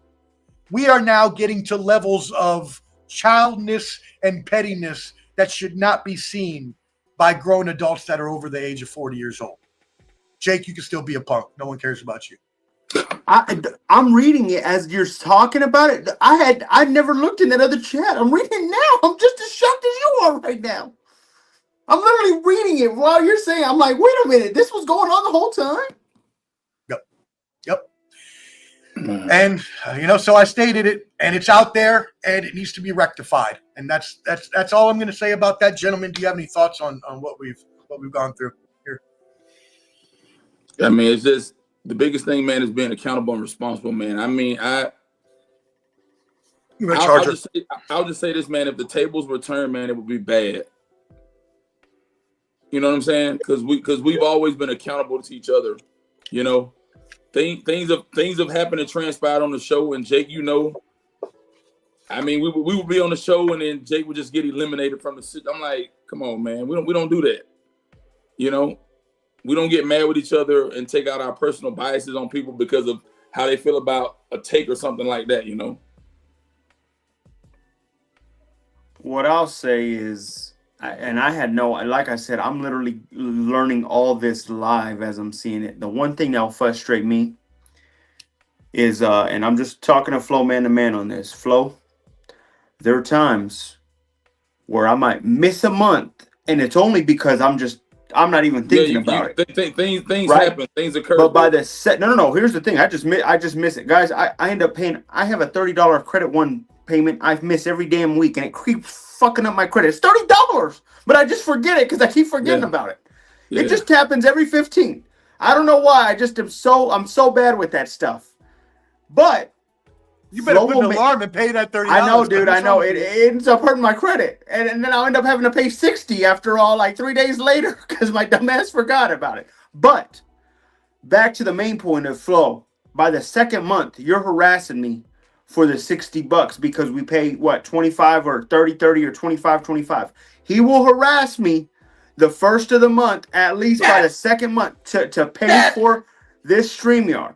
we are now getting to levels of childness and pettiness that should not be seen by grown adults that are over the age of 40 years old. Jake, you can still be a punk. No one cares about you. I'm reading it as you're talking about it. I'd never looked in that other chat. I'm reading it now. I'm just as shocked as you are right now. I'm literally reading it while you're saying. I'm like, wait a minute, this was going on the whole time. Yep. And so I stated it, and it's out there, and it needs to be rectified. And that's all I'm going to say about that, gentlemen. Do you have any thoughts on what we've gone through here? I mean, it's just. The biggest thing, man, is being accountable and responsible, man. I mean, I'll just say this, man. If the tables were turned, man, it would be bad. You know what I'm saying? Because we've always been accountable to each other. You know, things have happened and transpired on the show, and Jake, I mean, we would be on the show, and then Jake would just get eliminated from the sit. I'm like, come on, man, we don't do that. You know. We don't get mad with each other and take out our personal biases on people because of how they feel about a take or something like that, What I'll say is, like I said, I'm literally learning all this live as I'm seeing it. The one thing that'll frustrate me is, and I'm just talking to Flo man to man on this. Flo, there are times where I might miss a month, and it's only because I'm not even thinking about it. Things right? happen. Things occur. But by the no. Here's the thing. I just miss it, guys. I end up paying. I have a $30 credit one payment. I've missed every damn week, and it keeps fucking up my credit. It's $30, but I just forget it because I keep forgetting about it. Yeah. It just happens every 15. I don't know why. I'm so bad with that stuff. But you better put an alarm and pay that $30. I know, dude. I know. It ends up hurting my credit. And then I'll end up having to pay $60 after all, like 3 days later, because my dumbass forgot about it. But back to the main point of Flo. By the second month, you're harassing me for the $60 because we pay, 25 or 30 or 25. He will harass me the first of the month, at least by the second month, to pay for this StreamYard.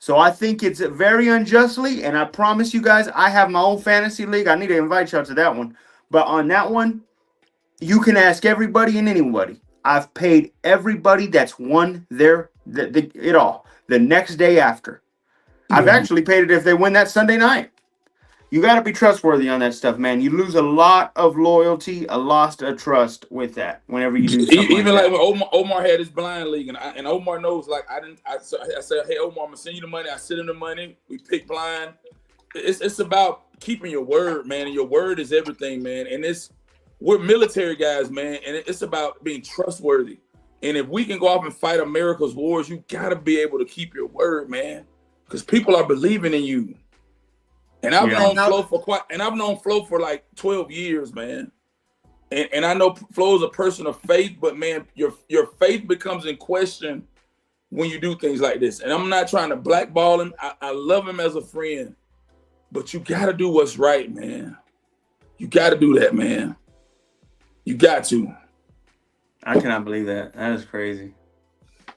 So I think it's very unjustly, and I promise you guys, I have my own fantasy league. I need to invite y'all to that one. But on that one, you can ask everybody and anybody. I've paid everybody that's won it all the next day after. I've actually paid it if they win that Sunday night. You got to be trustworthy on that stuff, man. You lose a lot of loyalty, a lot of trust with that whenever you do something even like when Omar had his blind league, and Omar knows, like, I said, hey, Omar, I'm going to send you the money. I send him the money. We pick blind. It's about keeping your word, man, and your word is everything, man. And we're military guys, man, and it's about being trustworthy. And if we can go off and fight America's wars, you got to be able to keep your word, man, because people are believing in you. And I've known Flo for like 12 years, man. And I know Flo is a person of faith, but man, your faith becomes in question when you do things like this. And I'm not trying to blackball him. I love him as a friend, but you got to do what's right, man. You got to do that, man. You got to. I cannot believe that. That is crazy.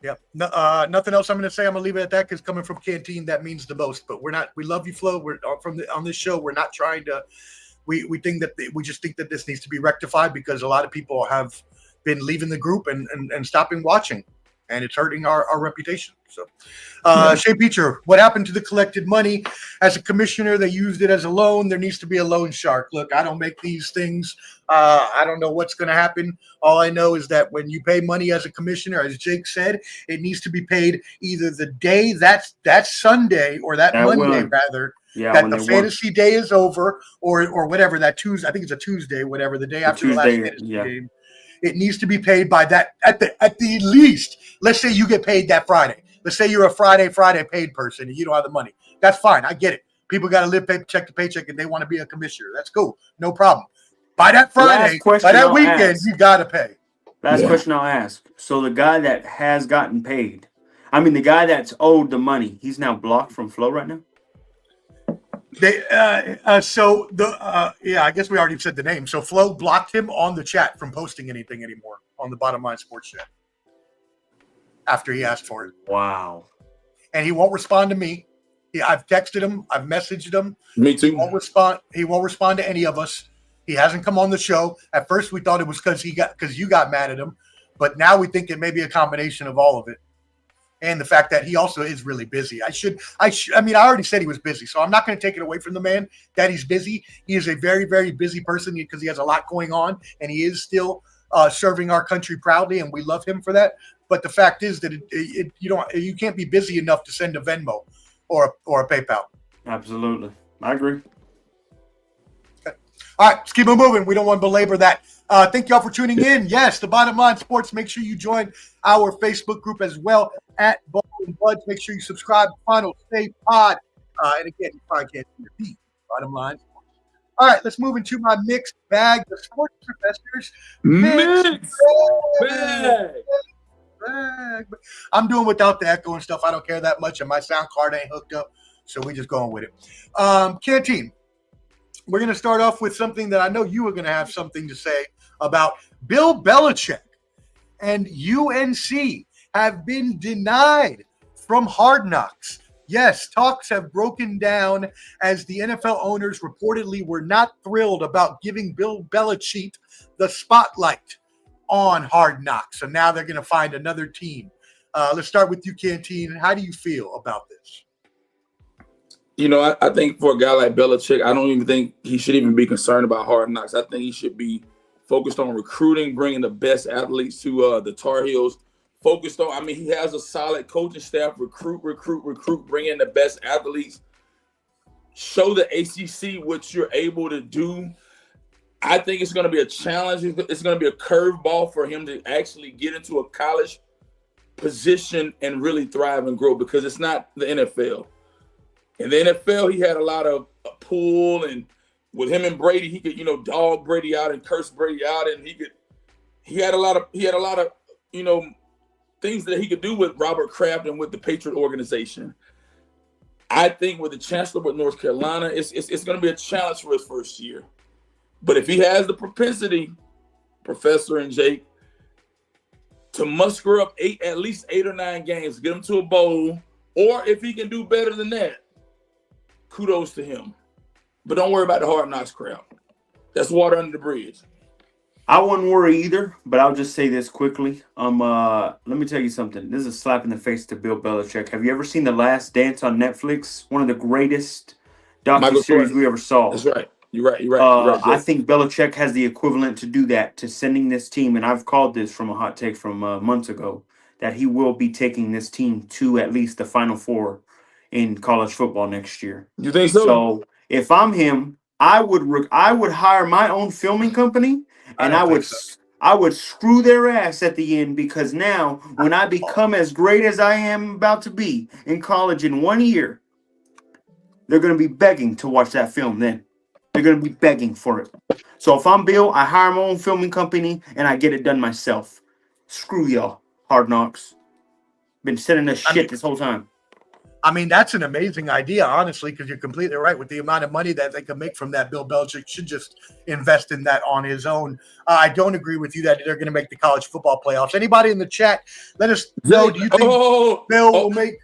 Yep. No, nothing else I'm going to say. I'm going to leave it at that because coming from Canteen, that means the most. But we love you, Flo. We're on this show. We're not trying to. We think that we just think that this needs to be rectified because a lot of people have been leaving the group and stopping watching, and it's hurting our reputation. So, Shea Peacher, what happened to the collected money? As a commissioner, they used it as a loan. There needs to be a loan shark. Look, I don't make these things. I don't know what's going to happen. All I know is that when you pay money as a commissioner, as Jake said, it needs to be paid either the day that Sunday or that Monday, rather. Yeah, that the fantasy day is over, or whatever, that Tuesday, I think it's a Tuesday, whatever, the day after the last fantasy game. It needs to be paid by that at the least. Let's say you get paid that Friday. Let's say you're a Friday paid person and you don't have the money. That's fine. I get it. People got to live paycheck to paycheck and they want to be a commissioner. That's cool. No problem. By that Friday, by that weekend, you got to pay. Last question I'll ask. So the guy that has gotten paid, the guy that's owed the money, he's now blocked from Flow right now? I guess we already said the name. So Flo blocked him on the chat from posting anything anymore on the Bottom Line Sports chat after he asked for it. Wow. And he won't respond to me. I've texted him. I've messaged him. Me too. He won't respond to any of us. He hasn't come on the show. At first, we thought it was because you got mad at him, but now we think it may be a combination of all of it. And the fact that he also is really busy. I already said he was busy, so I'm not going to take it away from the man that he's busy. He is a very, very busy person because he has a lot going on, and he is still serving our country proudly, and we love him for that. But the fact is that you can't be busy enough to send a Venmo or a PayPal. Absolutely, I agree. Okay. All right, let's keep it moving. We don't want to belabor that. Thank y'all for tuning in. Yes, the Bottom Line Sports. Make sure you join our Facebook group as well at Ball and Buds. Make sure you subscribe to Final Say Pod. And again, you probably can't see the feed. Bottom Line Sports. All right, let's move into my mixed bag. The Sports Professors mixed bag. I'm doing without the echo and stuff. I don't care that much, and my sound card ain't hooked up, so we just going with it. Canteen, we're going to start off with something that I know you were going to have something to say about. Bill Belichick and UNC have been denied from Hard Knocks. Yes, talks have broken down as the NFL owners reportedly were not thrilled about giving Bill Belichick the spotlight on Hard Knocks. So now they're going to find another team. Let's start with you, Canteen. How do you feel about this? I think for a guy like Belichick, I don't even think he should even be concerned about Hard Knocks. I think he should be focused on recruiting, bringing the best athletes to the Tar Heels. Focused on, he has a solid coaching staff. Recruit, bring in the best athletes. Show the ACC what you're able to do. I think it's going to be a challenge. It's going to be a curveball for him to actually get into a college position and really thrive and grow, because it's not the NFL. In the NFL, he had a lot of pull, and with him and Brady, he could, dog Brady out and curse Brady out, and he had a lot of things that he could do with Robert Kraft and with the Patriot organization. I think with the chancellor with North Carolina, it's going to be a challenge for his first year. But if he has the propensity, Professor and Jake, to muster up at least 8 or 9 games, get him to a bowl, or if he can do better than that, kudos to him. But don't worry about the Hard Knocks crowd. That's water under the bridge. I wouldn't worry either, but I'll just say this quickly. Let me tell you something. This is a slap in the face to Bill Belichick. Have you ever seen The Last Dance on Netflix? One of the greatest docuseries we ever saw. That's right. You're right. I think Belichick has the equivalent to do that, to sending this team, and I've called this from a hot take from months ago, that he will be taking this team to at least the Final Four in college football next year. You think so? So if I'm him, I would hire my own filming company, and I would screw their ass at the end, because now when I become as great as I am about to be in college in 1 year, they're going to be begging to watch that film then. They're going to be begging for it. So if I'm Bill, I hire my own filming company and I get it done myself. Screw y'all, Hard Knocks. Been sending us shit this whole time. That's an amazing idea, honestly, because you're completely right. With the amount of money that they can make from that, Bill Belichick should just invest in that on his own. I don't agree with you that they're going to make the college football playoffs. Anybody in the chat, let us know. Do you think Bill will make?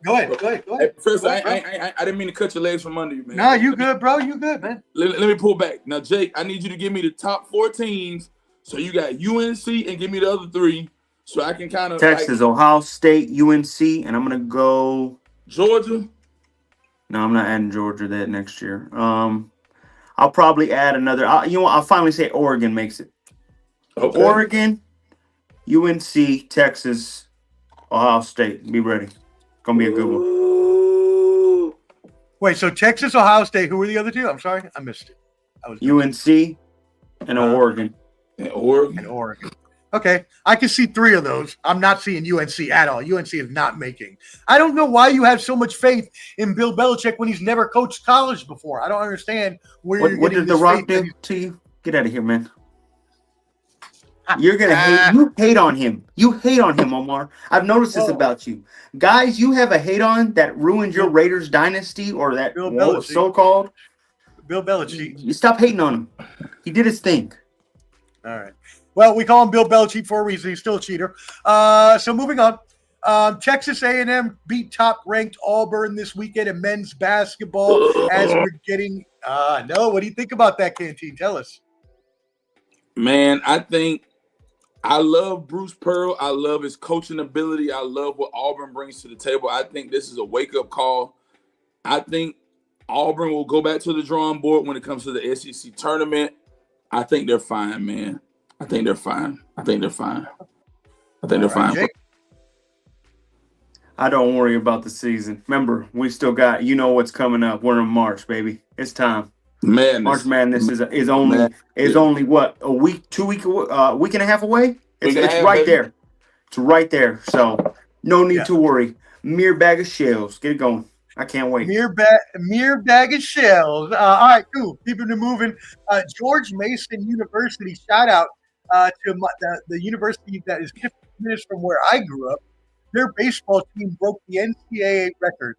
Go ahead. Hey, first, I didn't mean to cut your legs from under you, man. No, you good, bro. You good, man. Let me pull back. Now, Jake, I need you to give me the top 4 teams So you got UNC and give me the other three, so I can kind of Texas, Ohio State, UNC, and I'm gonna go Georgia. No, I'm not adding Georgia that next year. I'll probably add another. I'll finally say Oregon makes it. Okay. Oregon, UNC, Texas, Ohio State. Be ready. It's gonna be a good one. Ooh. Wait, so Texas, Ohio State. Who were the other two? I'm sorry, I missed it. UNC and Oregon. And Oregon. And Oregon. Okay, I can see three of those. I'm not seeing UNC at all. UNC is not making. I don't know why you have so much faith in Bill Belichick when he's never coached college before. I don't understand where you're What getting did The this Rock faith do to you? Get out of here, man. You're gonna hate. You hate on him. You hate on him, Omar. I've noticed this about you, guys. You have a hate on that ruined your Raiders dynasty or that so-called Bill Belichick. You stop hating on him. He did his thing. All right. Well, we call him Bill Belichick for a reason. He's still a cheater. So moving on. Texas A&M beat top-ranked Auburn this weekend in men's basketball. As we're getting no, what do you think about that, Canteen? Tell us. Man, I love Bruce Pearl. I love his coaching ability. I love what Auburn brings to the table. I think this is a wake-up call. I think Auburn will go back to the drawing board when it comes to the SEC tournament. I think they're fine, man. I think they're fine. Jake? I don't worry about the season. Remember, we still got, what's coming up. We're in March, baby. It's time. Madness. March Madness is only what, a week, 2 week, week and a half away. It's right there. It's right there. So no need to worry. Mere bag of shells. Get it going. I can't wait. Mere bag of shells. All right, cool. Keeping it moving. George Mason University. Shout out to the university that is 15 minutes from where I grew up. Their baseball team broke the NCAA record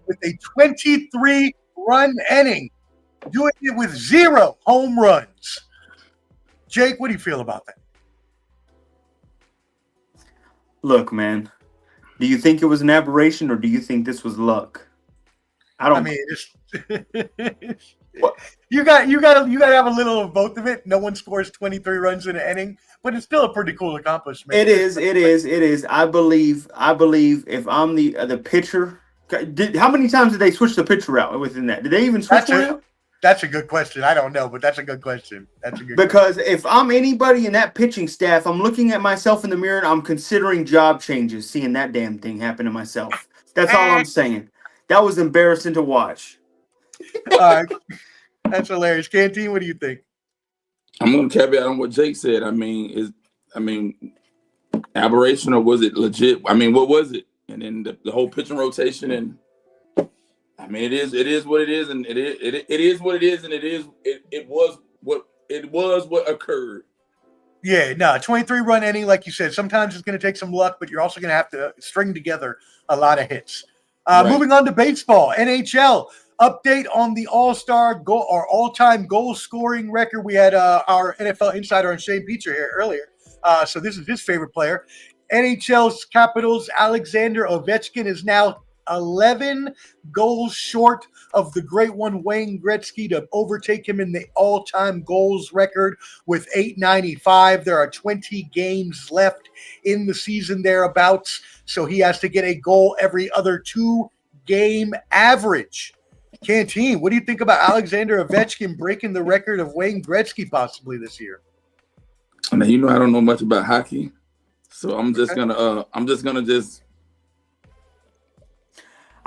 with a 23-run inning, doing it with 0 home runs. Jake, what do you feel about that? Look, man, do you think it was an aberration or do you think this was luck? I mean, you got to have a little of both of it. No one scores 23 runs in an inning, but it's still a pretty cool accomplishment. It is. I believe if I'm the pitcher, how many times did they switch the pitcher out within that? Did they even switch one out? That's a good question. I don't know, but that's a good question. Because if I'm anybody in that pitching staff, I'm looking at myself in the mirror and I'm considering job changes, seeing that damn thing happen to myself. That's all I'm saying. That was embarrassing to watch. That's hilarious. Canteen, what do you think? I'm going to caveat on what Jake said. Aberration or was it legit? I mean, what was it? And then the whole pitching rotation and it is what it is, and it is what it is, and it was what occurred. Yeah, no, 23-run inning, like you said. Sometimes it's going to take some luck, but you're also going to have to string together a lot of hits. Right. Moving on to baseball, NHL update on the all-star goal or all-time goal scoring record. We had our NFL insider on Shane Peter here earlier. So this is his favorite player. NHL's Capitals' Alexander Ovechkin is now 11 goals short of the great one, Wayne Gretzky, to overtake him in the all-time goals record with 895. There are 20 games left in the season thereabouts, so he has to get a goal every other 2-game average. Canteen, what do you think about Alexander Ovechkin breaking the record of Wayne Gretzky possibly this year? Now, I don't know much about hockey, so I'm just gonna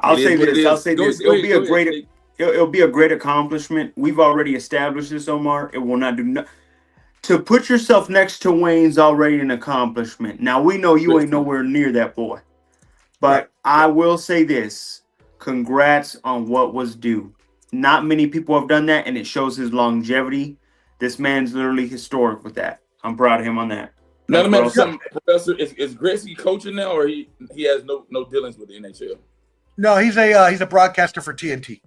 I'll say this. It'll be a great accomplishment. We've already established this, Omar. It will not do to put yourself next to Wayne's already an accomplishment. Now we know you ain't nowhere near that boy, but I will say this: congrats on what was due. Not many people have done that, and it shows his longevity. This man's literally historic with that. I'm proud of him on that. Now, let me ask you something, Professor. Is Gretzky coaching now, or he has no dealings with the NHL? No, he's a broadcaster for TNT.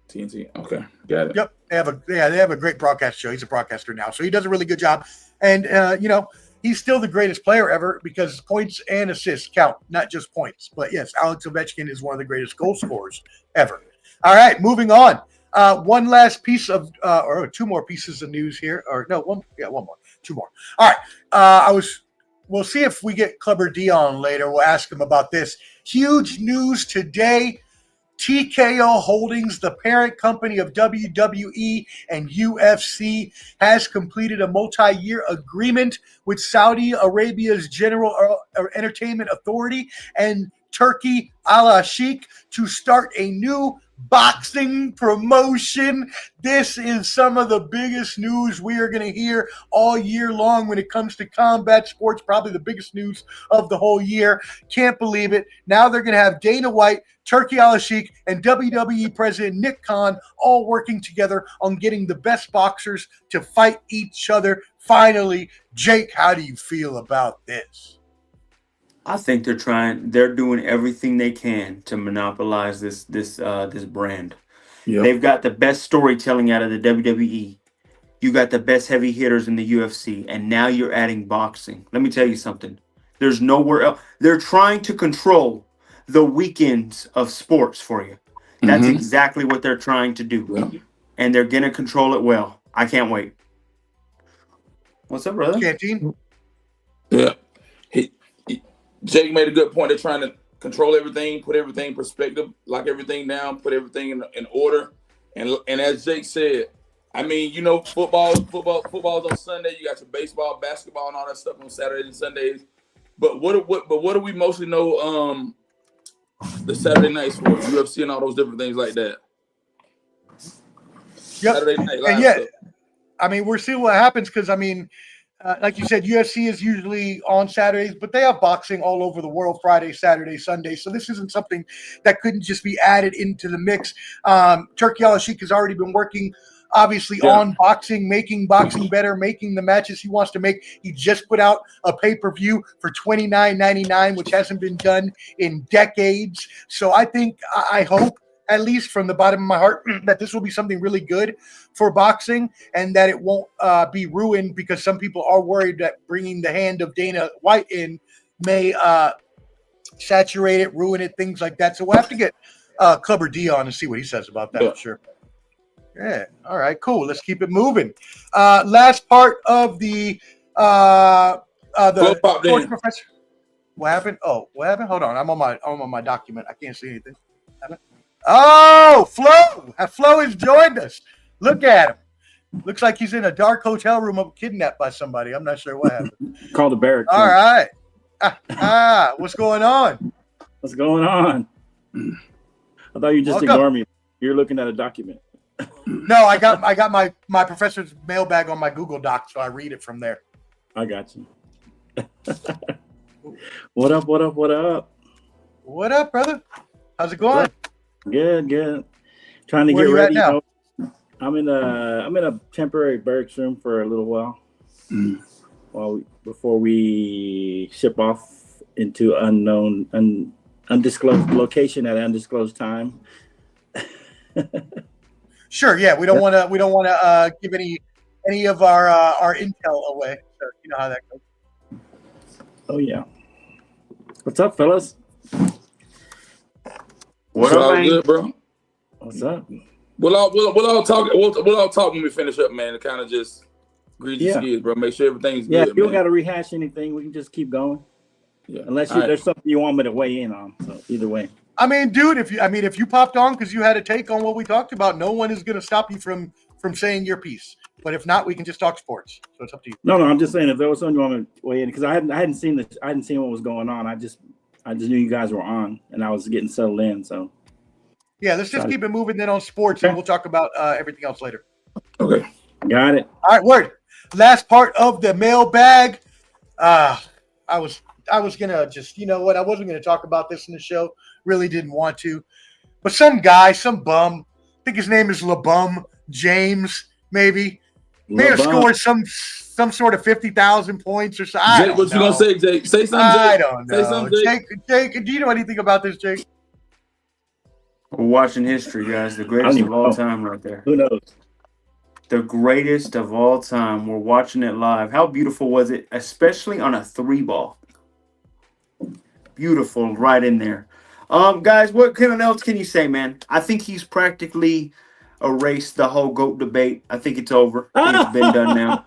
TNT, okay, got it. Yep, they have a great broadcast show. He's a broadcaster now, so he does a really good job. And he's still the greatest player ever because points and assists count, not just points. But yes, Alex Ovechkin is one of the greatest goal scorers ever. All right, moving on. One last piece of, or two more pieces of news here, or no, one more. 2 more. All right. We'll see if we get Clubber Dion later. We'll ask him about this. Huge news today. TKO Holdings, the parent company of WWE and UFC, has completed a multi-year agreement with Saudi Arabia's General Entertainment Authority and Turkey Al Sheikh to start a new boxing promotion. This is some of the biggest news we are going to hear all year long when it comes to combat sports, probably the biggest news of the whole year. Can't believe it. Now they're going to have Dana White, Turkey Al Sheikh, and WWE President Nick Khan all working together on getting the best boxers to fight each other. Finally, Jake, how do you feel about this? I think they're doing everything they can to monopolize this brand. Yep. They've got the best storytelling out of the WWE. You got the best heavy hitters in the UFC, and now you're adding boxing. Let me tell you something. There's nowhere else. They're trying to control the weekends of sports for you. That's exactly what they're trying to do. Yep. And they're going to control it well. I can't wait. What's up, brother? Canteen? Yeah. Jake made a good point. They're trying to control everything, put everything in perspective, lock everything down, put everything in order. And as Jake said, I mean, you know, football's on Sunday. You got your baseball, basketball, and all that stuff on Saturdays and Sundays. But what do we mostly know? The Saturday night sports, UFC, and all those different things like that. Yep. Saturday night live and yeah, stuff. I mean, we're seeing what happens because, I mean, like you said, UFC is usually on Saturdays, but they have boxing all over the world, Friday, Saturday, Sunday. So this isn't something that couldn't just be added into the mix. Turkey Al Sheikh has already been working, obviously, on boxing, making boxing better, making the matches he wants to make. He just put out a pay-per-view for $29.99, which hasn't been done in decades. So I think, I hope, at least from the bottom of my heart, that this will be something really good for boxing and that it won't be ruined because some people are worried that bringing the hand of Dana White in may saturate it, ruin it, things like that. So we'll have to get Clubber D on and see what he says about that for sure. Yeah. All right, cool. Let's keep it moving. Last part of the sports professor. What happened? Oh, what happened? Hold on. I'm on my document. I can't see anything. Oh, Flo has joined us. Look at him. Looks like he's in a dark hotel room kidnapped by somebody. I'm not sure what happened. Called a barracks. All right. What's going on? What's going on? I thought you just ignored me. You're looking at a document. No, I got my professor's mailbag on my Google Doc, so I read it from there. I got you. What up? What up? What up? What up, brother? How's it going? Good. Trying to Where get ready. Now? I'm in a temporary barracks room for a little while. Before we ship off into undisclosed location at undisclosed time. Sure. Yeah, we don't want to give any of our intel away. So you know how that goes. Oh yeah. What's up, fellas? What's all good, bro? What's up? We'll all talk when we finish up, man. To kind of just grease the skids, bro. Make sure everything's good. If you don't got to rehash anything, we can just keep going. Yeah. Unless there's something you want me to weigh in on. So either way. I mean, dude, if you popped on because you had a take on what we talked about, no one is going to stop you from saying your piece. But if not, we can just talk sports. So it's up to you. No, I'm just saying if there was something you want me to weigh in because I hadn't seen this. I hadn't seen what was going on. I just knew you guys were on, and I was getting settled in. So yeah, let's just keep it moving then on sports, and we'll talk about everything else later. Okay, got it. All right, word. Last part of the mailbag. I was gonna just, you know what? I wasn't gonna talk about this in the show. Really didn't want to, but some guy, some bum. I think his name is LeBum James, maybe. May have scored some sort of 50,000 points or so. Jake, what you gonna say, Jake? Say something, Jake. I don't know. Say something, Jake, do you know anything about this, Jake? We're watching history, guys. The greatest of all time right there. Who knows? The greatest of all time. We're watching it live. How beautiful was it? Especially on a 3-ball. Beautiful right in there. Guys, what else can you say, man? I think he's practically erase the whole GOAT debate. I think it's over. I think it's been done now.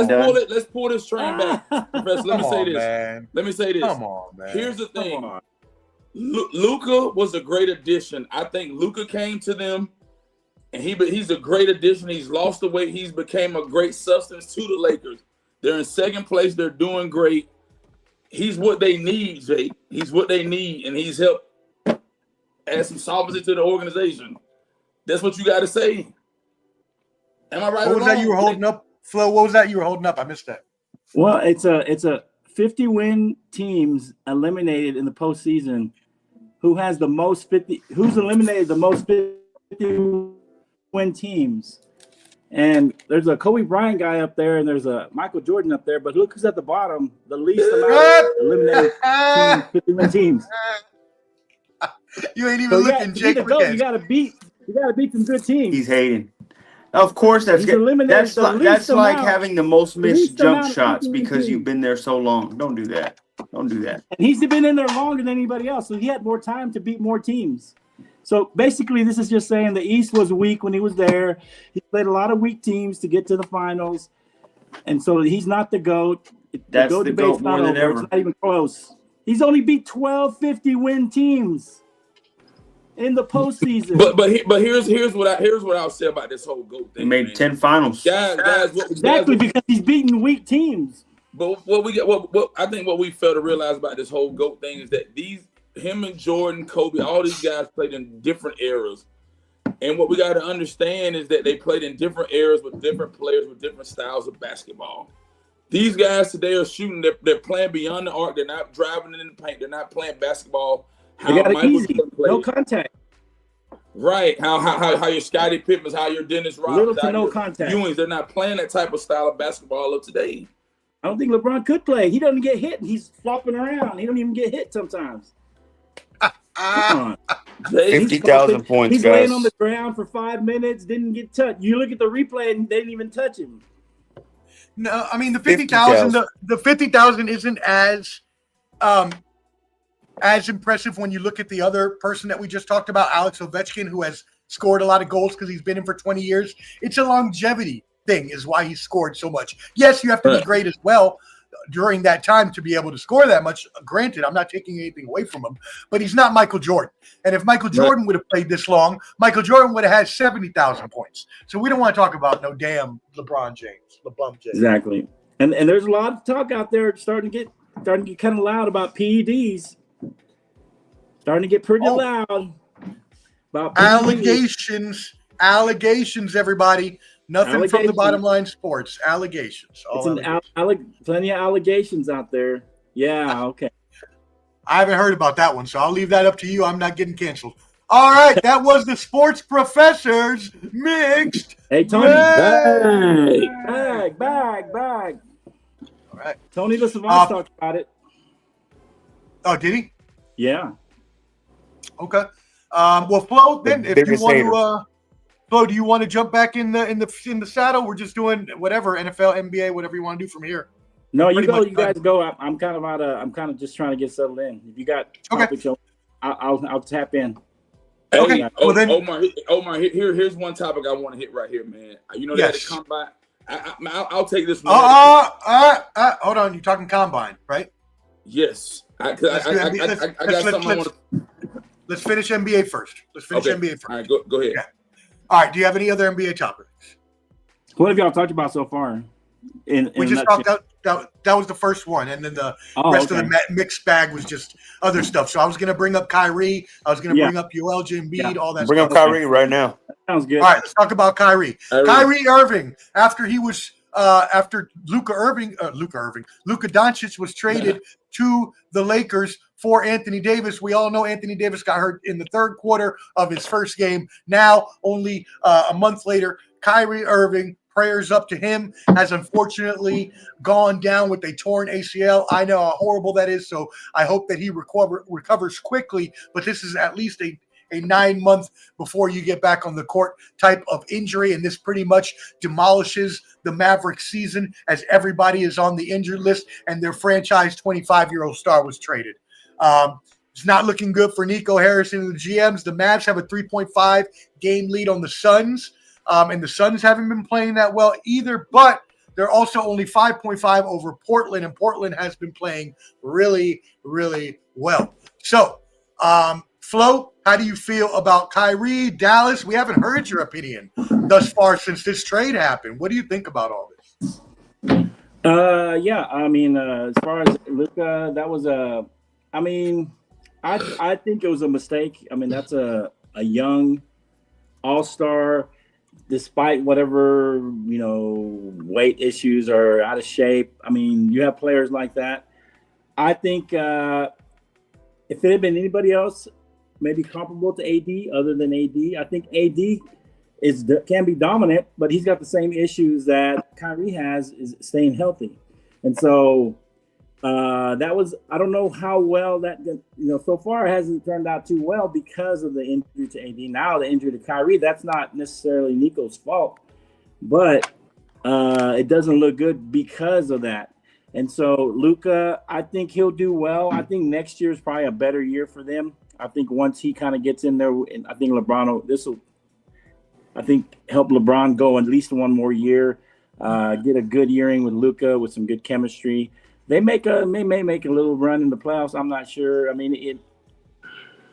No. Let's pull this train back. Professor, let me say this. Come on, man. Here's the thing. Luka was a great addition. I think Luka came to them, and he's a great addition. He's lost the weight. He's became a great substance to the Lakers. They're in second place. They're doing great. He's what they need, Jay. He's what they need, and he's helped add some solvency to the organization. That's what you got to say. Am I right? What was that you were holding up, Flo? What was that you were holding up? I missed that. Well, it's a 50-win teams eliminated in the postseason. Who has the most 50? Who's eliminated the most 50-win teams? And there's a Kobe Bryant guy up there, and there's a Michael Jordan up there. But look who's at the bottom, the least amount of eliminated 50-win teams. You ain't even looking, Jake. You gotta beat some good teams. He's hating. Of course, that's good. That's like having the most missed jump shots because you've been there so long. Don't do that. Don't do that. And he's been in there longer than anybody else, so he had more time to beat more teams. So basically, this is just saying the East was weak when he was there. He played a lot of weak teams to get to the finals, and so he's not the GOAT. That's the GOAT more than ever. It's not even close. He's only beat 12 50-win teams in the postseason. But here's what I'll say about this whole GOAT thing. He made 10 finals. Guys, because he's beating weak teams. But what I think what we fail to realize about this whole GOAT thing is that him and Jordan, Kobe, all these guys played in different eras. And what we got to understand is that they played in different eras with different players with different styles of basketball. These guys today are shooting. They're playing beyond the arc. They're not driving in the paint. They're not playing basketball how Michael easy. No contact. Right. How your Scottie Pippens, how your Dennis Rodman, little to no contact. Ewings, they're not playing that type of style of basketball of today. I don't think LeBron could play. He doesn't get hit. He's flopping around. He don't even get hit sometimes. Come on. 50,000 points, He's guys. laying on the ground for 5 minutes, didn't get touched. You look at the replay, and they didn't even touch him. No, I mean the 50,000. The 50,000 isn't as impressive when you look at the other person that we just talked about, Alex Ovechkin, who has scored a lot of goals because he's been in for 20 years. It's a longevity thing is why he scored so much. Yes, you have to be great as well during that time to be able to score that much. Granted, I'm not taking anything away from him, but he's not Michael Jordan. And if Michael Jordan would have played this long, Michael Jordan would have had 70,000 points. So we don't want to talk about no damn LeBron James. Exactly. And there's a lot of talk out there starting to get kind of loud about PEDs. Starting to get pretty loud about PEDs. Allegations, everybody. Nothing from the Bottom Line Sports. Allegations. Plenty of allegations out there. Yeah, okay. I haven't heard about that one, so I'll leave that up to you. I'm not getting canceled. All right, that was the Sports Professors Mixed. Hey, Tony. Bag. All right. Tony LaSavant talked about it. Oh, did he? Yeah. Okay. Well, Flo, then if you want to Flo, do you want to jump back in the saddle? We're just doing whatever, NFL, NBA, whatever you want to do from here. No, you go. You guys go. I'm kind of just trying to get settled in. If you got topics, I'll tap in. Hey, okay. Well, then, Omar, here's one topic I want to hit right here, man. You know, they had a combine. I'll take this one. Hold on. You're talking combine, right? Yes. I got something. Let's finish NBA first. NBA first. All right, go ahead. Yeah. All right. Do you have any other NBA topics? What have y'all talked about so far? We just talked about that was the first one, and then the rest of the mixed bag was just other stuff. So I was going to bring up Kyrie. I was going to bring up Joel Embiid, all that. Bring up Kyrie right now. Sounds good. All right, let's talk about Kyrie. Kyrie Irving, after he was after Luka Doncic was traded to the Lakers for Anthony Davis. We all know Anthony Davis got hurt in the third quarter of his first game. Now, only a month later, Kyrie Irving, prayers up to him, has unfortunately gone down with a torn ACL. I know how horrible that is, so I hope that he recovers quickly, but this is at least a 9-month before you get back on the court type of injury, and this pretty much demolishes the Mavericks season as everybody is on the injured list and their franchise 25-year-old star was traded. It's not looking good for Nico Harrison and the GMs. The Mavs have a 3.5 game lead on the Suns, and the Suns haven't been playing that well either, but they're also only 5.5 over Portland, and Portland has been playing really, really well. So, Flo, how do you feel about Kyrie, Dallas? We haven't heard your opinion thus far since this trade happened. What do you think about all this? Yeah, I mean, as far as Luka, that was I think it was a mistake. I mean, that's a young all-star, despite whatever, weight issues or out of shape. I mean, you have players like that. I think if it had been anybody else, maybe comparable to AD, other than AD, I think AD can be dominant, but he's got the same issues that Kyrie has, is staying healthy. And so that was, I don't know how well that, so far it hasn't turned out too well because of the injury to AD. Now the injury to Kyrie, that's not necessarily Nico's fault, but it doesn't look good because of that. And so Luka, I think he'll do well. I think next year is probably a better year for them. I think once he kind of gets in there, and I think help LeBron go at least one more year, get a good yearing with Luka with some good chemistry. They may make a little run in the playoffs. I'm not sure. I mean,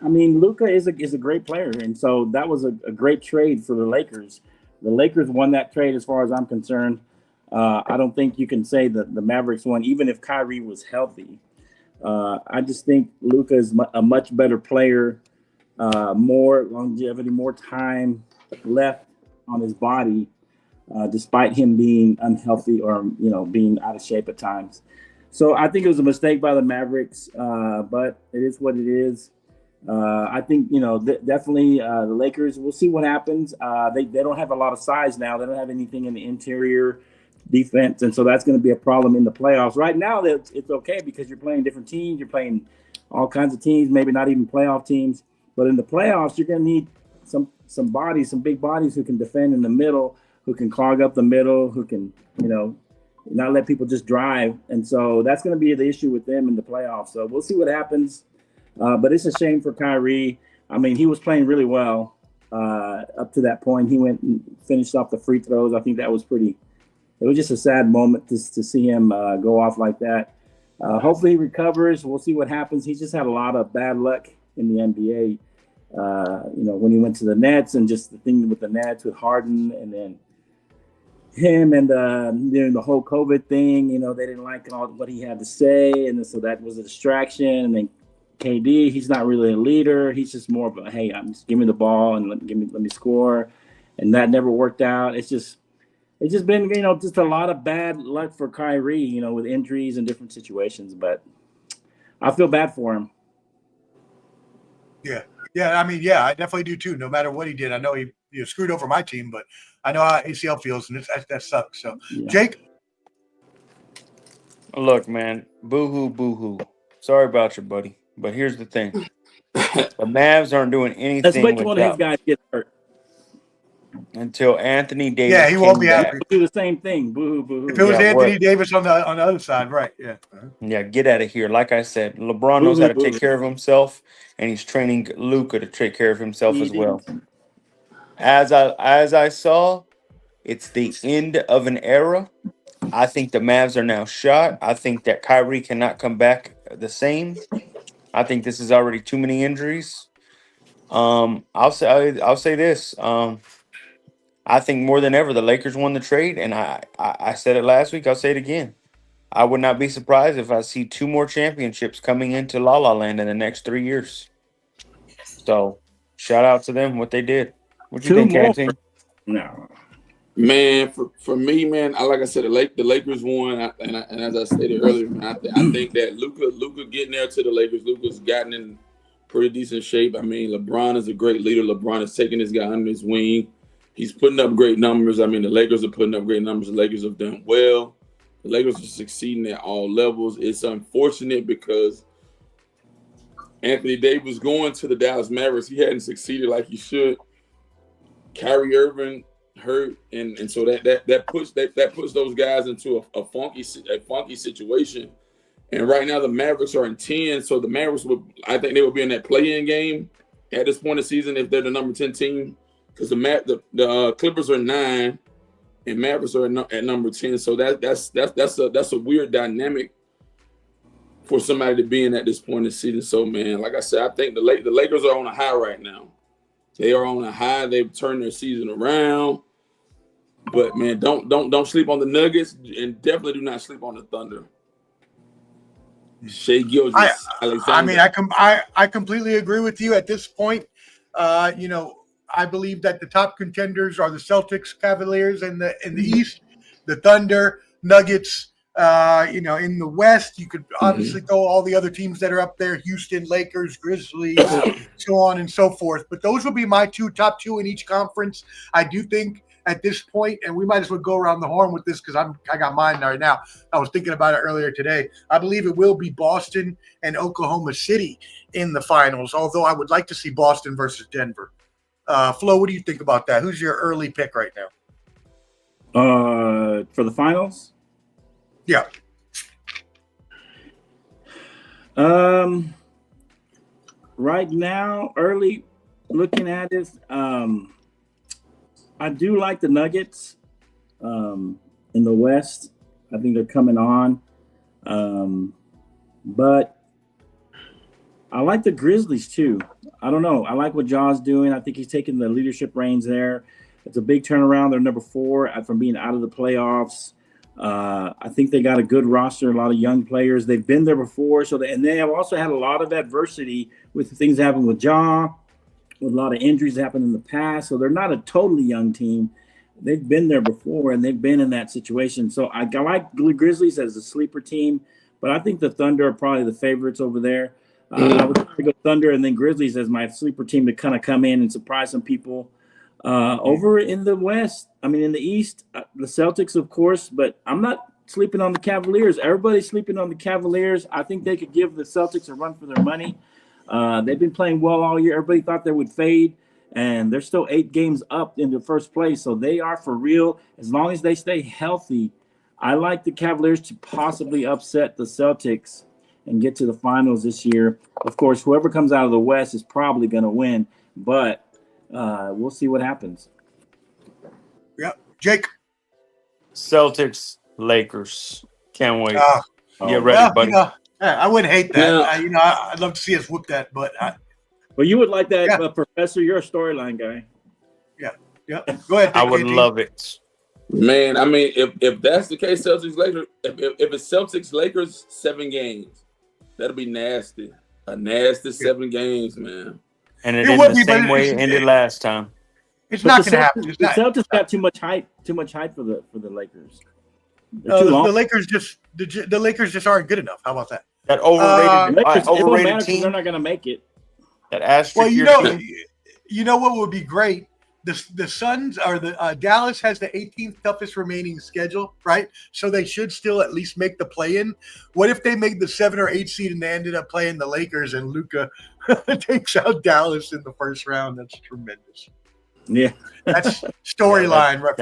Luka is a great player, and so that was a great trade for the Lakers. The Lakers won that trade, as far as I'm concerned. I don't think you can say that the Mavericks won, even if Kyrie was healthy. I just think Luka is a much better player, more longevity, more time left on his body, despite him being unhealthy or being out of shape at times. So I think it was a mistake by the Mavericks, but it is what it is. I think definitely the Lakers. We'll see what happens. They don't have a lot of size now. They don't have anything in the interior defense, and so that's going to be a problem in the playoffs. Right now, it's okay because you're playing different teams. You're playing all kinds of teams, maybe not even playoff teams. But in the playoffs, you're going to need some bodies, some big bodies who can defend in the middle, who can clog up the middle, who can not let people just drive. And so that's going to be the issue with them in the playoffs. So we'll see what happens. But it's a shame for Kyrie. I mean, he was playing really well up to that point. He went and finished off the free throws. I think that was it was just a sad moment to see him go off like that. Hopefully he recovers. We'll see what happens. He's just had a lot of bad luck in the NBA. When he went to the Nets, and just the thing with the Nets with Harden, and then him and the whole COVID thing, they didn't like all what he had to say. And so that was a distraction. And then KD, he's not really a leader. He's just more of a, hey, just give me the ball and let me score. And that never worked out. It's just been, just a lot of bad luck for Kyrie, with injuries and different situations. But I feel bad for him. Yeah. Yeah. I mean, yeah, I definitely do too. No matter what he did, I know he screwed over my team, but I know how ACL feels, and that sucks. So, yeah. Jake? Look, man, boo-hoo. Sorry about you, buddy. But here's the thing. The Mavs aren't doing anything. Let's wait till one of these guys get hurt. Until Anthony Davis. Yeah, he won't be happy. Do the same thing. Boo-hoo. If it was Anthony Davis on the other side, right? Yeah. Yeah, get out of here. Like I said, LeBron knows how to take care of himself, and he's training Luka to take care of himself as well. As I saw, it's the end of an era. I think the Mavs are now shot. I think that Kyrie cannot come back the same. I think this is already too many injuries. I'll say this. I think more than ever the Lakers won the trade, and I said it last week. I'll say it again. I would not be surprised if I see 2 more championships coming into La La Land in the next 3 years. So shout out to them, what they did. What you think, Canty? No, man. For me, man, like I said, the Lakers won, and as I stated earlier, man, I think that Luka getting there to the Lakers. Luka's gotten in pretty decent shape. I mean, LeBron is a great leader. LeBron is taking this guy under his wing. He's putting up great numbers. I mean, the Lakers are putting up great numbers. The Lakers have done well. The Lakers are succeeding at all levels. It's unfortunate because Anthony Davis going to the Dallas Mavericks, he hadn't succeeded like he should. Kyrie Irving hurt, and so that puts those guys into a funky situation. And right now the Mavericks are in 10, so the Mavericks I think they would be in that play-in game at this point of the season if they're the number 10 team, because the Clippers are 9 and Mavericks are at number 10. So that's a weird dynamic for somebody to be in at this point in the season. So man, like I said, I think the Lakers are on a high right now. They are on a high. They've turned their season around. But man, don't sleep on the Nuggets, and definitely do not sleep on the Thunder. Shai Gilgeous-Alexander. I completely agree with you at this point. I believe that the top contenders are the Celtics, Cavaliers in the East, the Thunder, Nuggets. In the West, you could obviously throw all the other teams that are up there: Houston, Lakers, Grizzlies, so on and so forth. But those would be my top two in each conference. I do think at this point, and we might as well go around the horn with this because I got mine right now. I was thinking about it earlier today. I believe it will be Boston and Oklahoma City in the finals, although I would like to see Boston versus Denver. Flo, what do you think about that? Who's your early pick right now? For the finals? Yeah. Right now, early looking at it, I do like the Nuggets in the West. I think they're coming on. But I like the Grizzlies too. I don't know. I like what Ja's doing. I think he's taking the leadership reins there. It's a big turnaround. They're number 4 from being out of the playoffs. I think they got a good roster, a lot of young players. They've been there before. And they have also had a lot of adversity with things that happened with Ja, with a lot of injuries that happened in the past. So they're not a totally young team. They've been there before, and they've been in that situation. So I like the Grizzlies as a sleeper team, but I think the Thunder are probably the favorites over there. I would go Thunder and then Grizzlies as my sleeper team to kind of come in and surprise some people. Over in the West, in the East, the Celtics, of course, but I'm not sleeping on the Cavaliers. Everybody's sleeping on the Cavaliers. I think they could give the Celtics a run for their money. They've been playing well all year. Everybody thought they would fade, and they're still 8 games up into first place, so they are for real. As long as they stay healthy, I like the Cavaliers to possibly upset the Celtics and get to the finals this year. Of course, whoever comes out of the West is probably going to win, but we'll see what happens. Yeah. Jake? Celtics, Lakers. Can't wait. Get ready, well, buddy. I wouldn't hate that. I'd love to see us whoop that, but well, you would like that, Professor. You're a storyline guy. Yeah. Go ahead. I would love it. Man, if that's the case, Celtics Lakers. If it's Celtics Lakers 7 games, that'll be nasty. A nasty 7 games, man. And it ended the same way it ended last time. It's not going to happen. The Celtics got too much hype for the Lakers. The Lakers just aren't good enough. How about that? That overrated team. They're not going to make it. That asterisk. Well, you know what would be great? The Suns or the Dallas has the 18th toughest remaining schedule, right? So they should still at least make the play-in. What if they made the 7 or 8 seed and they ended up playing the Lakers and Luka takes out Dallas in the first round? That's tremendous. Yeah, that's storyline right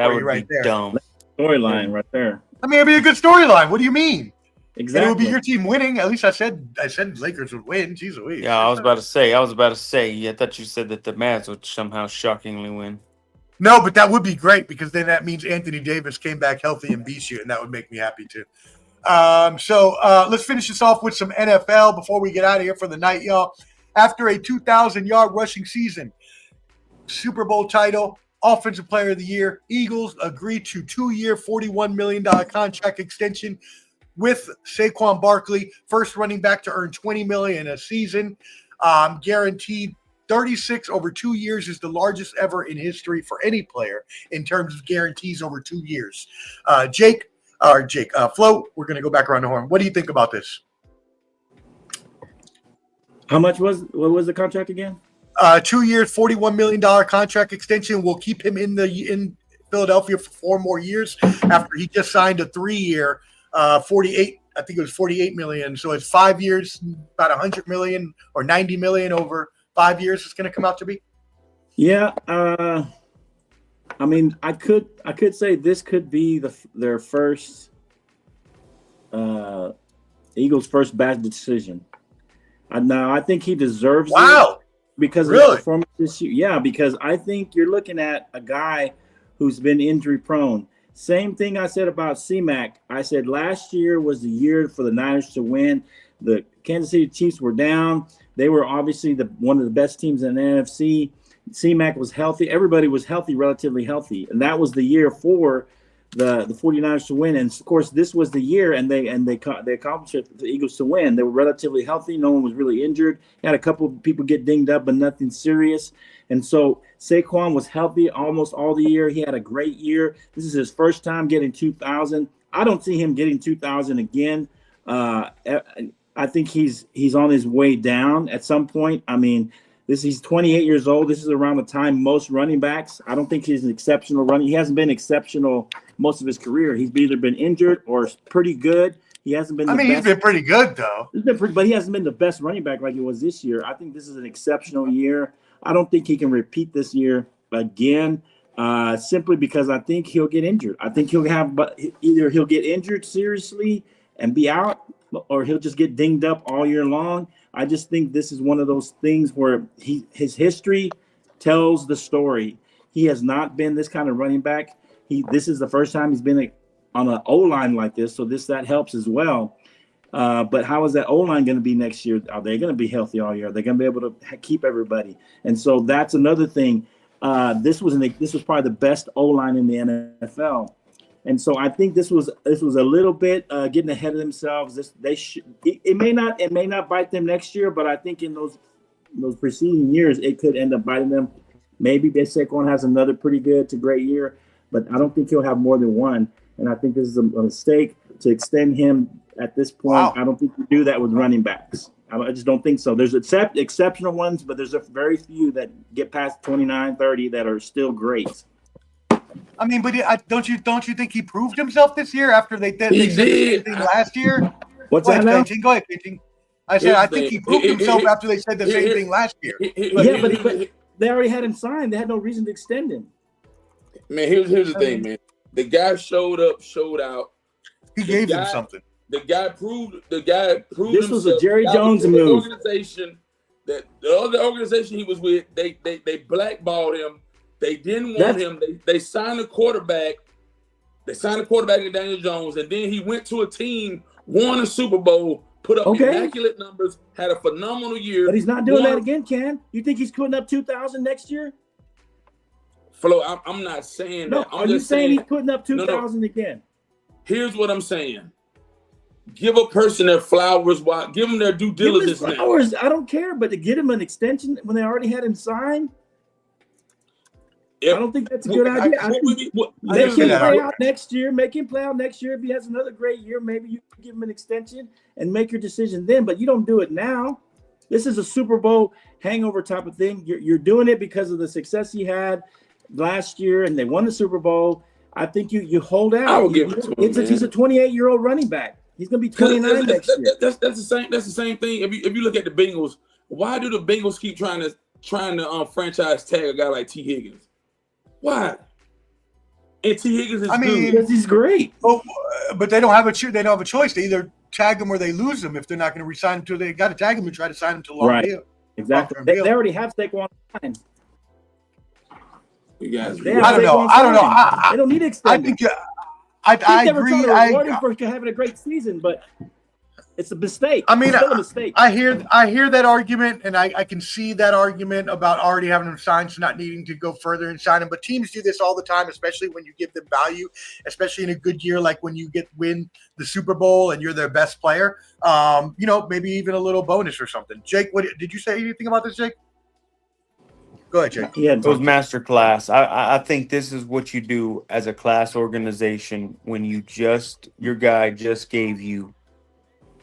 there. Dumb storyline right there. It'd be a good storyline. What do you mean? Exactly. And it would be your team winning. At least I said Lakers would win. Jeez Louise. Yeah, I was about to say. I thought you said that the Mavs would somehow shockingly win. No, but that would be great because then that means Anthony Davis came back healthy and beat you, and that would make me happy too. So let's finish this off with some NFL before we get out of here for the night, y'all. After a 2,000-yard rushing season, Super Bowl title, Offensive Player of the Year, Eagles agreed to 2-year, $41 million contract extension with Saquon Barkley, first running back to earn $20 million a season, guaranteed 36 over 2 years is the largest ever in history for any player in terms of guarantees over 2 years. Flo, we're going to go back around the horn. What do you think about this? What was the contract again? 2 years, $41 million contract extension will keep him in Philadelphia for 4 more years after he just signed a 3-year, 48. I think it was $48 million. So it's 5 years, about $100 million or $90 million over 5 years. It's going to come out to be. Yeah, I could say this could be their first Eagles' first bad decision. Now, I think he deserves Wow. it because of Really? his performance this year. Yeah, because I think you're looking at a guy who's been injury prone. Same thing I said about C-Mac. I said last year was the year for the Niners to win. The Kansas City Chiefs were down. They were obviously one of the best teams in the NFC. C-Mac was healthy. Everybody was healthy, relatively healthy. And that was the year for the 49ers to win. And, of course, this was the year, and they accomplished it, the Eagles to win. They were relatively healthy. No one was really injured. Had a couple of people get dinged up, but nothing serious. And so Saquon was healthy almost all the year. He had a great year. This is his first time getting 2,000. I don't see him getting 2,000 again. I think he's on his way down at some point. I mean, he's 28 years old. This is around the time most running backs. I don't think he's an exceptional runner. He hasn't been exceptional most of his career. He's either been injured or pretty good. He hasn't been. He's been pretty good though. He's been pretty, but he hasn't been the best running back like he was this year. I think this is an exceptional year. I don't think he can repeat this year again, simply because I think he'll get injured. I think either he'll get injured seriously and be out, or he'll just get dinged up all year long. I just think this is one of those things where his history tells the story. He has not been this kind of running back. This is the first time he's been on an O-line like this, so that helps as well. But how is that O-line going to be next year? Are they going to be healthy all year? Are they going to be able to keep everybody? And so that's another thing. This was probably the best O-line in the NFL. And so I think this was a little bit getting ahead of themselves. It may not bite them next year, but I think in those preceding years it could end up biting them. Maybe Saquon has another pretty good to great year, but I don't think he'll have more than one. And I think this is a mistake to extend him at this point. Wow. I don't think you do that with running backs. I just don't think so. There's exceptional ones, but there's a very few that get past 29, 30 that are still great. I mean, but don't you think he proved himself this year after they did the same thing last year? What's that now? Go ahead, Pigeon. I said I think he proved himself after they said the same thing last year. But they already had him signed. They had no reason to extend him. Man, here's the thing, man. The guy showed up, showed out. He gave him something. The guy proved this was a Jerry Jones move. The other organization he was with, they blackballed him. They didn't want him. They signed a quarterback. They signed a quarterback in Daniel Jones, and then he went to a team, won a Super Bowl, put up immaculate numbers, had a phenomenal year. But he's not doing that again, Ken. You think he's putting up 2,000 next year? Flo, I'm not saying that. I'm just saying he's putting up 2,000 again. Here's what I'm saying. Give a person their flowers. Give them their due diligence. Flowers. I don't care, but to get him an extension when they already had him signed, I don't think that's a good idea. Make him play out next year. Make him play out next year. If he has another great year, maybe you give him an extension and make your decision then. But you don't do it now. This is a Super Bowl hangover type of thing. You're doing it because of the success he had last year, and they won the Super Bowl. I think you hold out. I will give it to him. He's a 28-year-old running back. He's going to be 29 next year. That's the same. That's the same thing. If you look at the Bengals, why do the Bengals keep trying to franchise tag a guy like T. Higgins? Why? And T. Higgins is good. Because he's great. But they don't have a choice. They either tag him or they lose him. If they're not going to resign him, they got to tag him and try to sign him to a long deal. Exactly. They already have Saquon signed. You guys, I don't know. They don't need to extend. I agree. For having a great season, but it's a mistake. I mean, it's still a mistake. I hear that argument, and I can see that argument about already having him signed, so not needing to go further and sign him. But teams do this all the time, especially when you give them value, especially in a good year, like when you win the Super Bowl and you're their best player. Maybe even a little bonus or something. Jake, what did you say anything about this, Jake? Go ahead, Jake. Yeah, it was master class. I think this is what you do as a class organization when your guy just gave you.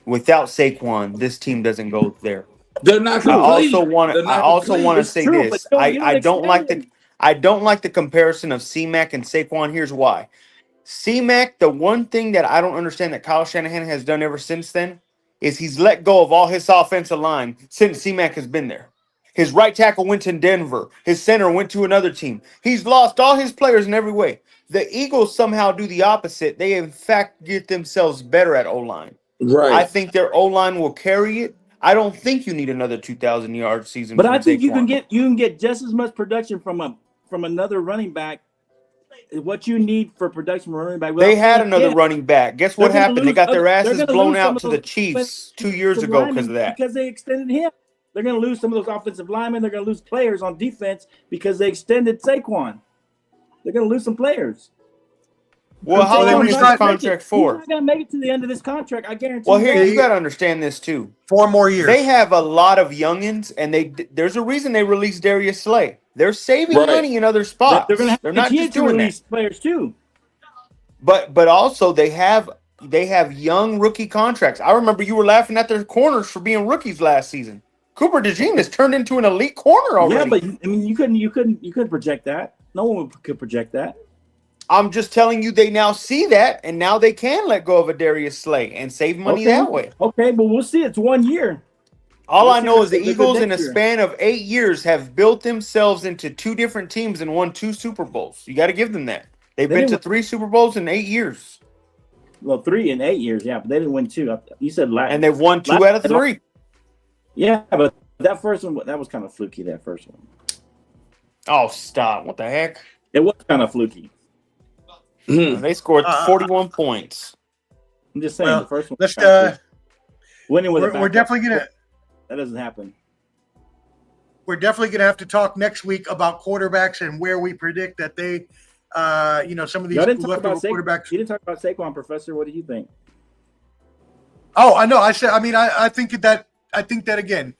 Without Saquon, this team doesn't go there. They're not. I also want to say this. I don't like the comparison of C-Mac and Saquon. Here's why. C-Mac, the one thing that I don't understand that Kyle Shanahan has done ever since then is he's let go of all his offensive line since C-Mac has been there. His right tackle went to Denver. His center went to another team. He's lost all his players in every way. The Eagles somehow do the opposite. They, in fact, get themselves better at O-line. Right. I think their O-line will carry it. I don't think you need another 2,000-yard season. But from I think you can Saquon. get just as much production from another running back. What you need for production from a running back. They had another running back. Guess what happened? They got their asses blown out to the Chiefs 2 years ago because of that. Because they extended him. They're going to lose some of those offensive linemen. They're going to lose players on defense because they extended Saquon. They're going to lose some players. Well, how long is this contract for? He's not going to make it to the end of this contract. I guarantee. Well, here you got to understand this too. 4 more years. They have a lot of youngins, and there's a reason they released Darius Slay. They're saving money in other spots. They're going to have they're not just to doing release that. players too. But also they have young rookie contracts. I remember you were laughing at their corners for being rookies last season. Cooper DeJean has turned into an elite corner already. Yeah, but I mean, you couldn't project that. No one could project that. I'm just telling you, they now see that, and now they can let go of a Darius Slay and save money that way. Okay, but we'll see. It's 1 year. All I know is the Eagles, in a span of 8 years, have built themselves into 2 different teams and won 2 Super Bowls. You got to give them that. They've been to 3 Super Bowls in 8 years. Well, 3 in 8 years, yeah, but they didn't win 2. You said last, and they've won 2 out of 3. Yeah, but that first one, that was kind of fluky. That first one. Oh, stop! What the heck? It was kind of fluky. They scored 41 points. I'm just saying the first one. Let's winning with we're definitely gonna. That doesn't happen. We're definitely gonna have to talk next week about quarterbacks and where we predict that they, some of these leftover quarterbacks. You didn't talk about Saquon, Professor. What do you think? Oh, I know. I said. I mean, I think that again.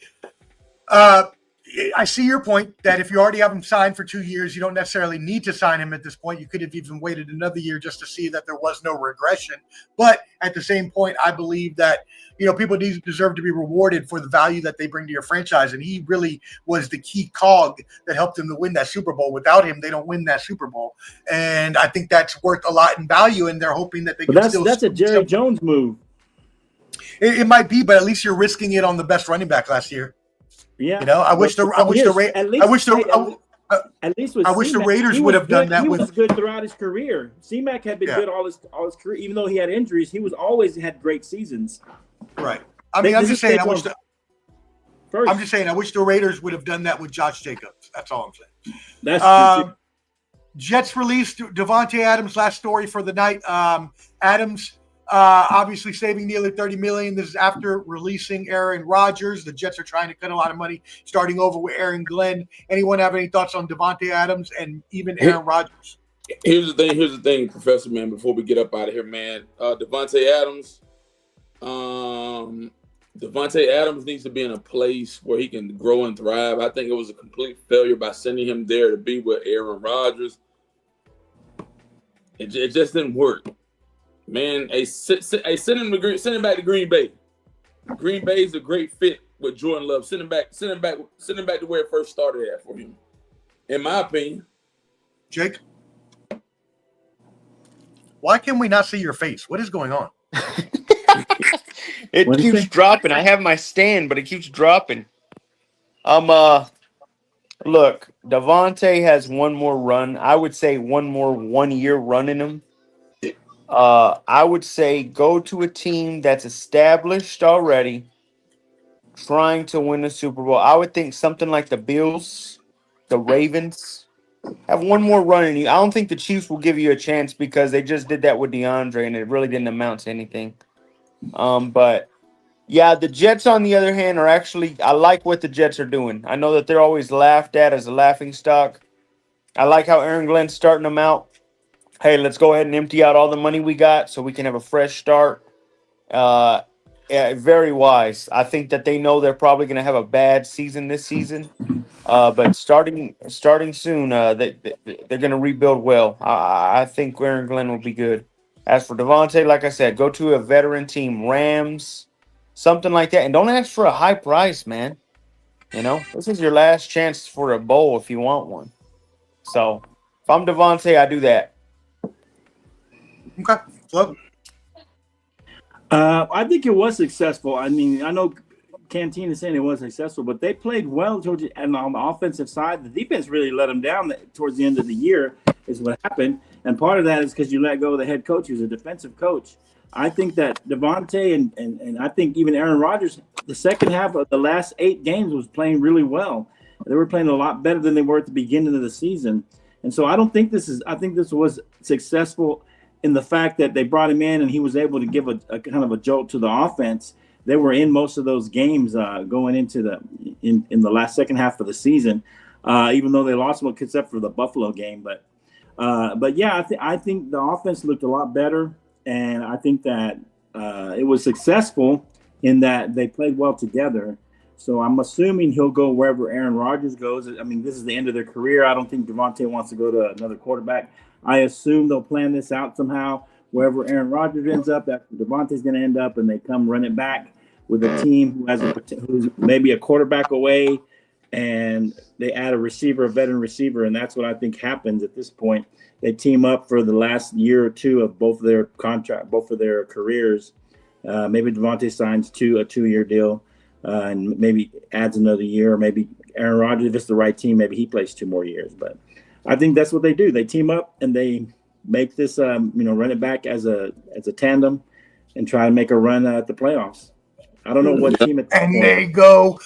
I see your point that if you already have him signed for 2 years, you don't necessarily need to sign him at this point. You could have even waited another year just to see that there was no regression. But at the same point, I believe that, people deserve to be rewarded for the value that they bring to your franchise. And he really was the key cog that helped them to win that Super Bowl. Without him, they don't win that Super Bowl. And I think that's worth a lot in value. And they're hoping that they can still. That's a Jerry Jones move. It might be, but at least you're risking it on the best running back last year. Yeah, I wish the Raiders would have done that. He was good throughout his career. C-Mac had been good all his career, even though he had injuries. He was always had great seasons. Right. I'm just saying. I wish the Raiders would have done that with Josh Jacobs. That's all I'm saying. That's true. Jets released Devontae Adams. Last story for the night. Adams. Obviously saving nearly $30 million. This is after releasing Aaron Rodgers. The Jets are trying to cut a lot of money, starting over with Aaron Glenn. Anyone have any thoughts on Devontae Adams and even Aaron Rodgers? Here's the thing, Professor, man, before we get up out of here, man. Devontae Adams needs to be in a place where he can grow and thrive. I think it was a complete failure by sending him there to be with Aaron Rodgers. It just didn't work. Man, send him back to Green Bay. Green Bay is a great fit with Jordan Love. Send him back to where it first started at for him. In my opinion. Jake, why can we not see your face? What is going on? It keeps dropping. I have my stand, but it keeps dropping. Look, Devontae has one more run. I would say one more 1 year run in him. I would say go to a team that's established already, trying to win the Super Bowl. I would think something like the Bills, the Ravens, have one more run in you. I don't think the Chiefs will give you a chance because they just did that with DeAndre and it really didn't amount to anything. But yeah, the Jets, on the other hand, are actually, I like what the Jets are doing. I know that they're always laughed at as a laughing stock. I like how Aaron Glenn's starting them out. Hey, let's go ahead and empty out all the money we got so we can have a fresh start. Very wise. I think that they know they're probably going to have a bad season this season. But starting soon, they're going to rebuild well. I think Aaron Glenn will be good. As for Devontae, like I said, go to a veteran team, Rams, something like that. And don't ask for a high price, man. This is your last chance for a bowl if you want one. So if I'm Devontae, I do that. Okay. Well, I think it was successful. I mean, I know Canteen is saying it was successful, but they played well and on the offensive side. The defense really let them down towards the end of the year is what happened. And part of that is because you let go of the head coach, who's a defensive coach. I think that Devontae and I think even Aaron Rodgers, the second half of the last 8 games was playing really well. They were playing a lot better than they were at the beginning of the season. And so I think this was successful in the fact that they brought him in and he was able to give a kind of a jolt to the offense. They were in most of those games going into in the last second half of the season, even though they lost them except for the Buffalo game. But yeah, I think the offense looked a lot better. And I think that it was successful in that they played well together. So I'm assuming he'll go wherever Aaron Rodgers goes. I mean, this is the end of their career. I don't think Devontae wants to go to another quarterback. I assume they'll plan this out somehow. Wherever Aaron Rodgers ends up, that's where Devontae's going to end up, and they come run it back with a team who's maybe a quarterback away, and they add a veteran receiver, and that's what I think happens at this point. They team up for the last year or two of both of their careers. Maybe Devontae signs a 2-year deal and maybe adds another year. Or maybe Aaron Rodgers, if it's the right team, maybe he plays 2 more years. But I think that's what they do. They team up and they make this, run it back as a tandem and try to make a run at the playoffs. I don't know what team. And they go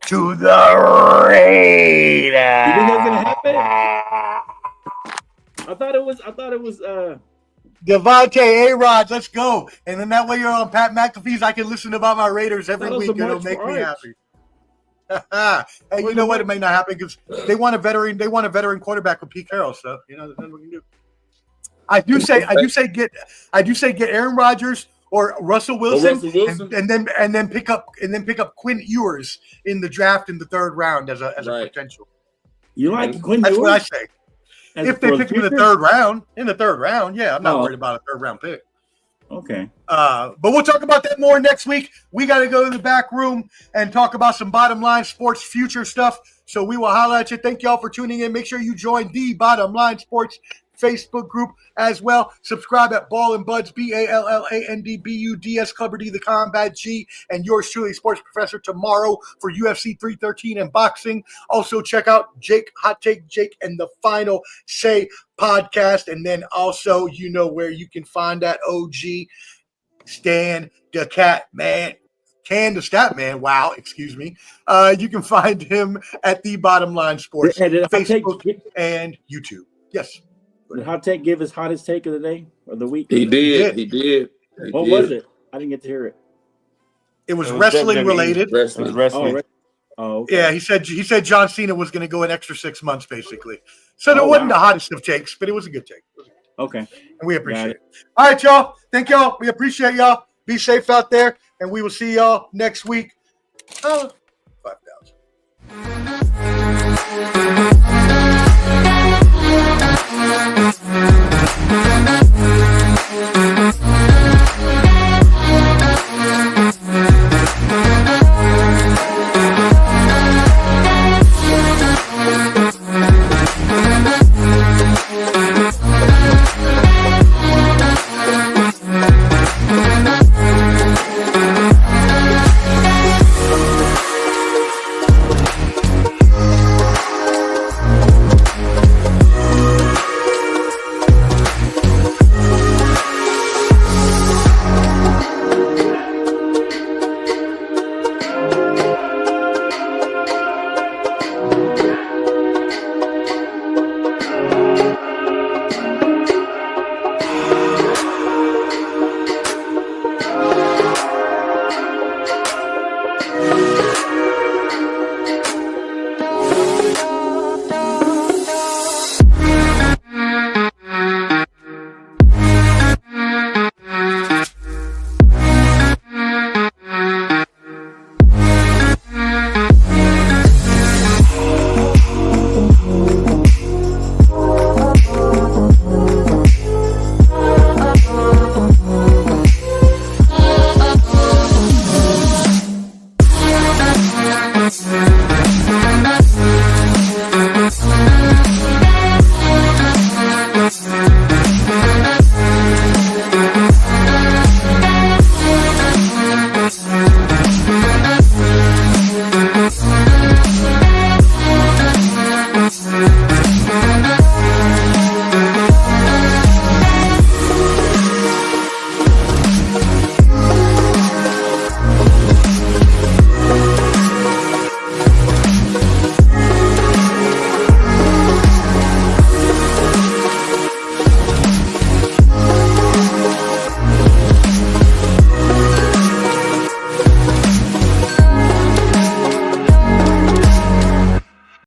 to the Raiders. You think that's gonna happen? I thought it was Devontae, A-Rod, let's go. And then that way you're on Pat McAfee's. I can listen about my Raiders every week. It'll make me happy. Hey, you know what? It may not happen because they want a veteran. They want a veteran quarterback with Pete Carroll. So there's nothing we can do. I do say get Aaron Rodgers or Russell Wilson, and then pick up Quinn Ewers in the draft in the 3rd round as a potential. You like Quinn That's Ewers? what I say. If they pick him in the 3rd round, yeah, I'm not worried about a 3rd round pick. Okay. But we'll talk about that more next week. We got to go to the back room and talk about some Bottom Line Sports future stuff. So we will holler at you. Thank y'all for tuning in. Make sure you join the Bottom Line Sports Facebook group as well. Subscribe at Ball and Buds, BALLANDBUDS, Clubber D, the Combat G, and yours truly, Sports Professor, tomorrow for UFC 313 and boxing. Also check out Hot Take Jake and the Final Say podcast. And then also, you know where you can find that OG Stan the Cat Man. The Stat Man. Wow, excuse me. You can find him at the Bottom Line Sports, Facebook and YouTube. Yes. Did Hot Take give his hottest take of the day or the week? He did. What was it? I didn't get to hear it. It was wrestling related. Wrestling. Oh, okay. Yeah, he said John Cena was going to go an extra 6 months, basically. So it wasn't the hottest of takes, but it was a good take. Okay. And we appreciate it. All right, y'all. Thank y'all. We appreciate y'all. Be safe out there, and we will see y'all next week. 5,000.